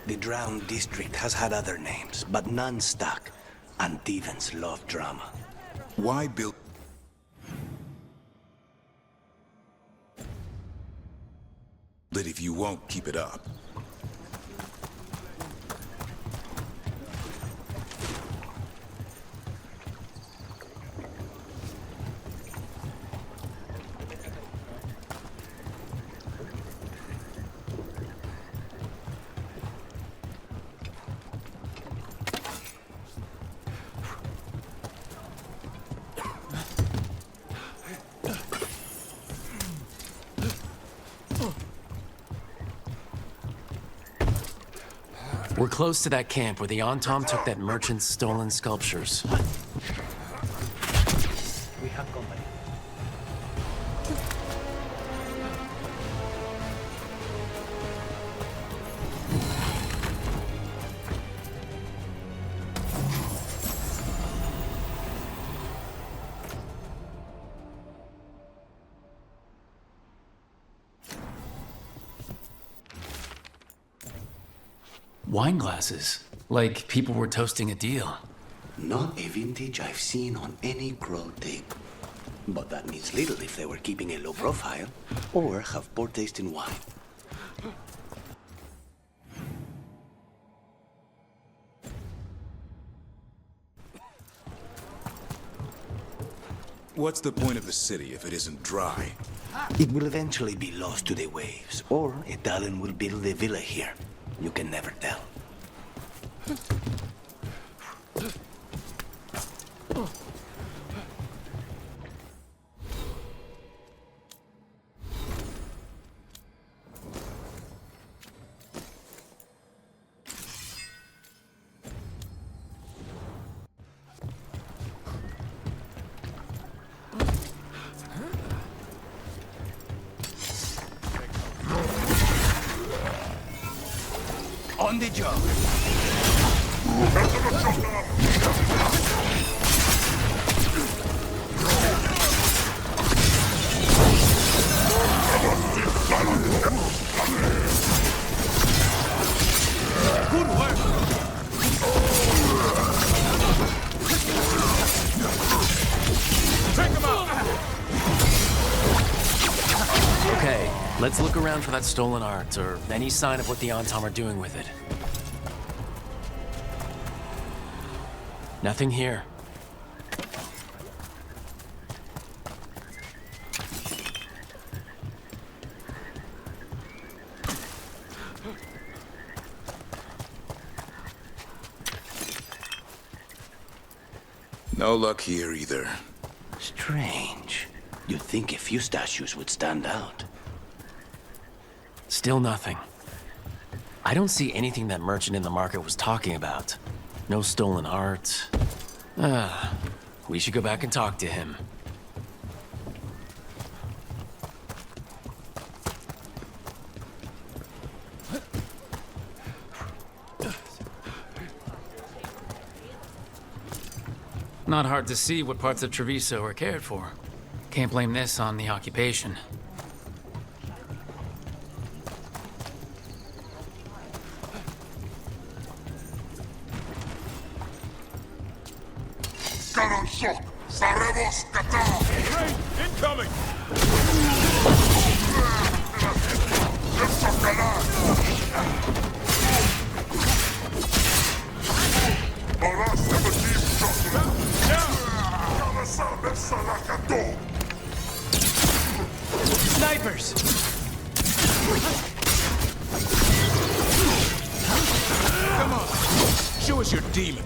The Drowned District has had other names, but none stuck. And Devons love drama. Why build... it if you won't keep it up? We're close to that camp where the Antam took that merchant's stolen sculptures. We have company. Wine glasses. Like people were toasting a deal. Not a vintage I've seen on any crow tape. But that means little if they were keeping a low profile, or have poor taste in wine. What's the point of the city if it isn't dry? It will eventually be lost to the waves, or Italian will build a villa here. You can never tell. On the job. Good work. Take him out. Okay, let's look around for that stolen art, or any sign of what the Antam are doing with it. Nothing here. No luck here either. Strange. You'd think a few statues would stand out. Still nothing. I don't see anything that merchant in the market was talking about. No stolen art. We should go back and talk to him. Not hard to see what parts of Treviso are cared for. Can't blame this on the occupation. Incoming! Snipers! Come on, show us your demon.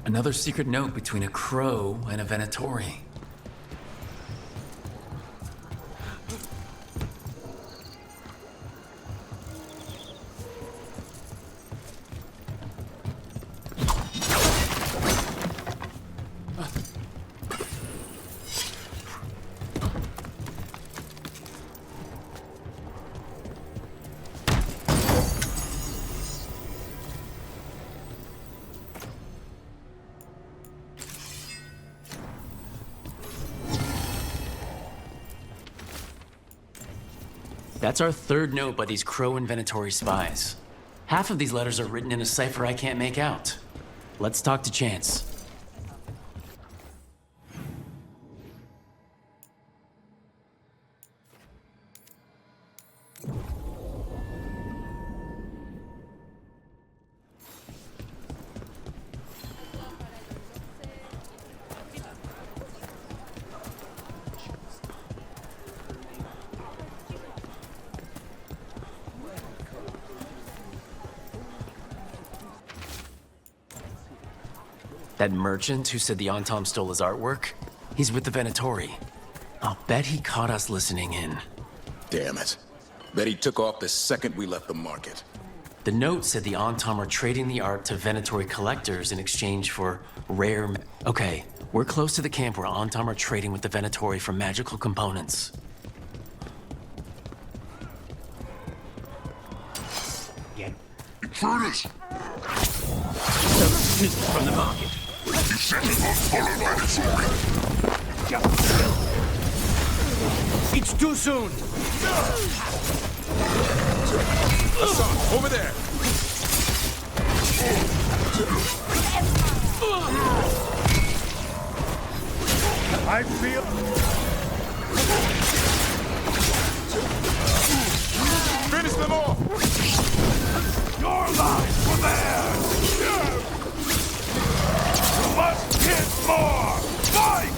Another secret note between a crow and a Venatori. That's our third note by these Crow and Venatori spies. Half of these letters are written in a cipher I can't make out. Let's talk to Chance. That merchant who said the Antom stole his artwork? He's with the Venatori. I'll bet he caught us listening in. Damn it. Bet he took off the second we left the market. The note said the Antom are trading the art to Venatori collectors in exchange for rare... Okay, we're close to the camp where Antom are trading with the Venatori for magical components. Intruders! From the market. You said it was full of Venatori! It's too soon! Hassan, over there! I feel... Finish them off! Your lives were theirs! You must get more! Fight!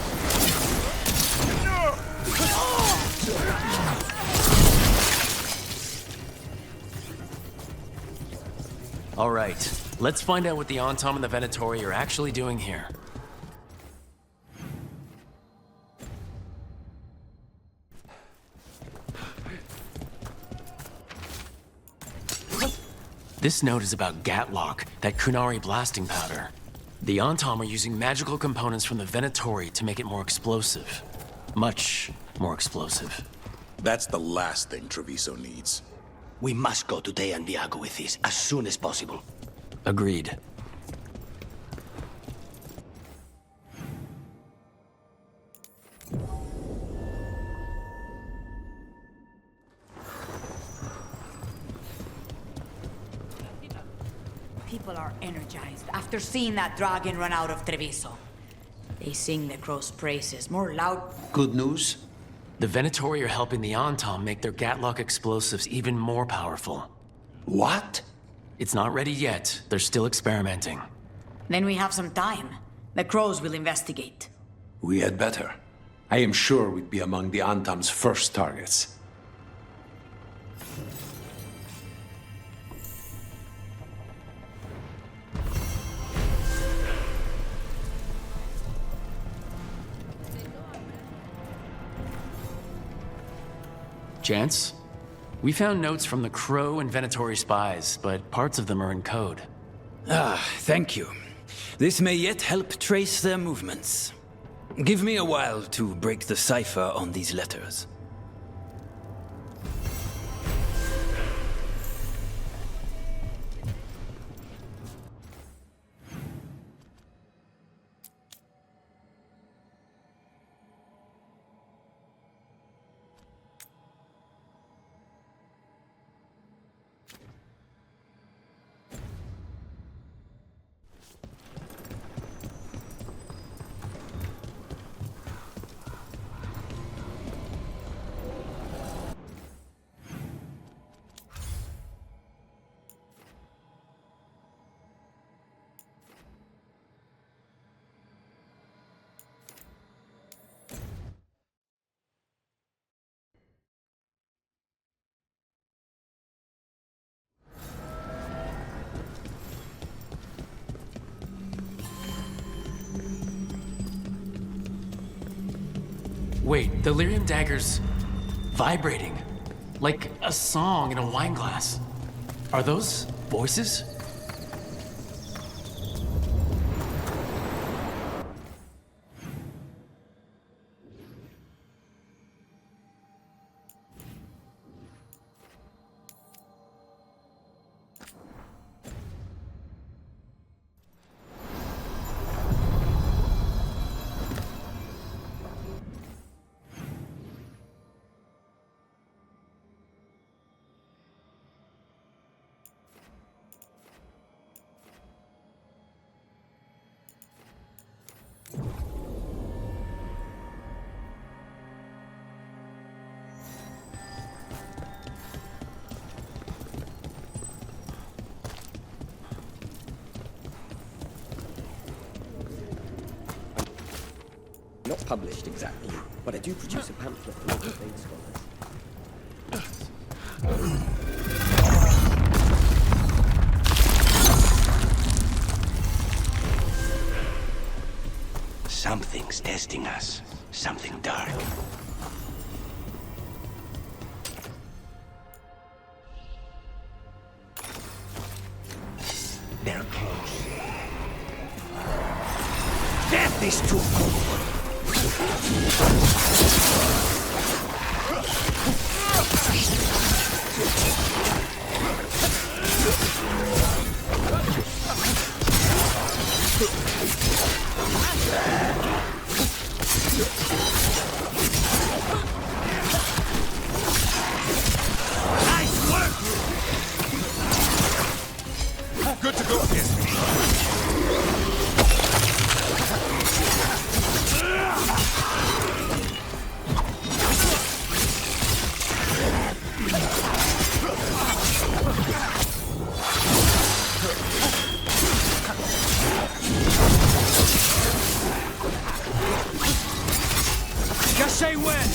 All right, let's find out what the Antom and the Venatori are actually doing here. This note is about Gatlock, that Kunari blasting powder. The Antom are using magical components from the Venatori to make it more explosive. Much more explosive. That's the last thing Treviso needs. We must go to De Andiago with this as soon as possible. Agreed. People are energized after seeing that dragon run out of Treviso. They sing the crow's praises more loud. Good news? The Venatori are helping the Antom make their Gatlock explosives even more powerful. What? It's not ready yet. They're still experimenting. Then we have some time. The crows will investigate. We had better. I am sure we'd be among the Antom's first targets. Chance? We found notes from the Crow and Venatori spies, but parts of them are in code. Ah, thank you. This may yet help trace their movements. Give me a while to break the cipher on these letters. Wait, the lyrium dagger's vibrating. Like a song in a wine glass. Are those voices? Not published exactly, but I do produce a pamphlet for local faith scholars. Something's testing us. Something dark. They're close. Death is too cold. Nice work! Good to go again. Just say when!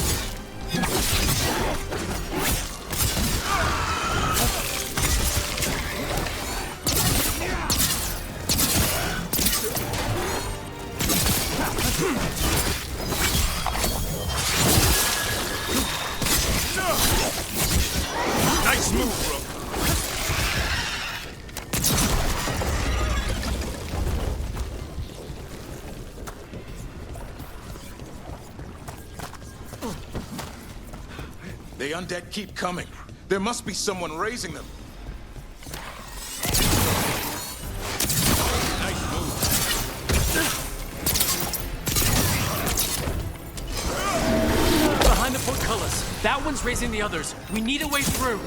Nice move, Rook. The undead keep coming. There must be someone raising them. Nice move. Behind the portcullis. That one's raising the others. We need a way through.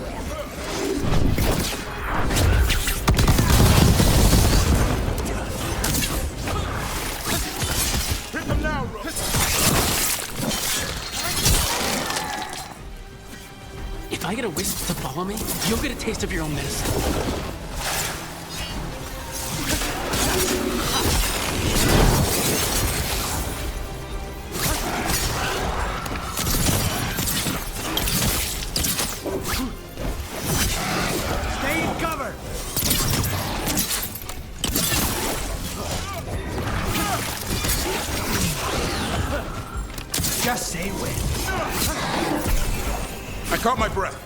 Hit them now, Rook. If I get a wisp to follow me, you'll get a taste of your own medicine. Stay in cover! Just say when. I caught my breath.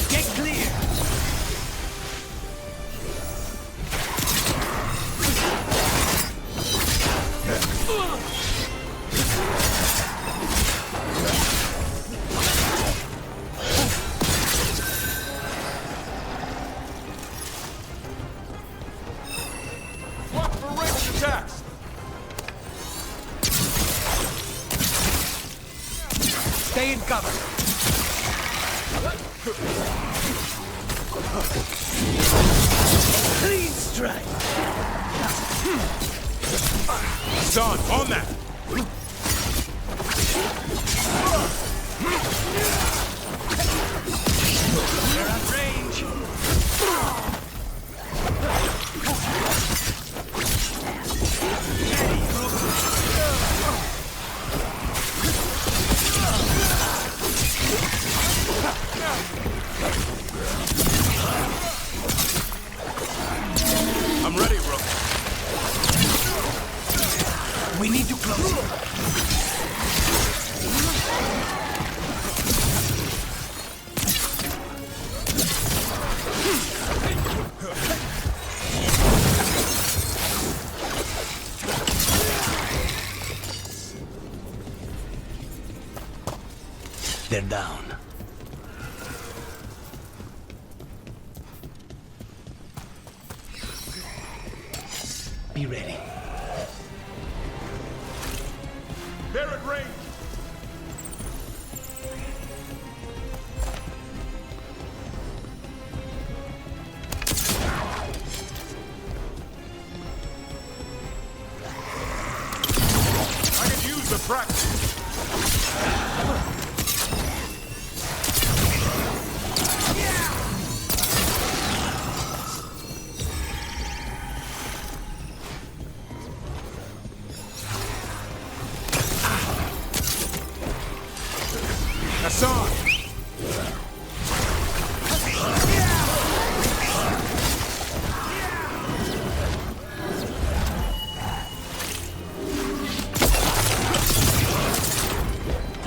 Get clear! Watch for ranged attacks. Stay in cover! Clean strike! Son, on that. They're at range! I'm ready, Rook. We need to close it. They're down. Be ready. They're at range. I can use the practice. Hassan!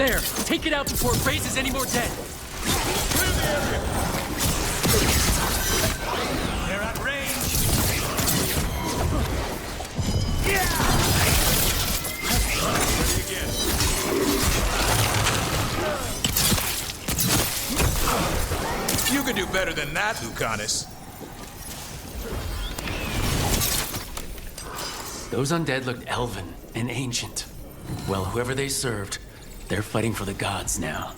There! Take it out before it raises any more dead! They're at range! You could do better than that, Lucanus. Those undead looked elven and ancient. Well, whoever they served, they're fighting for the gods now.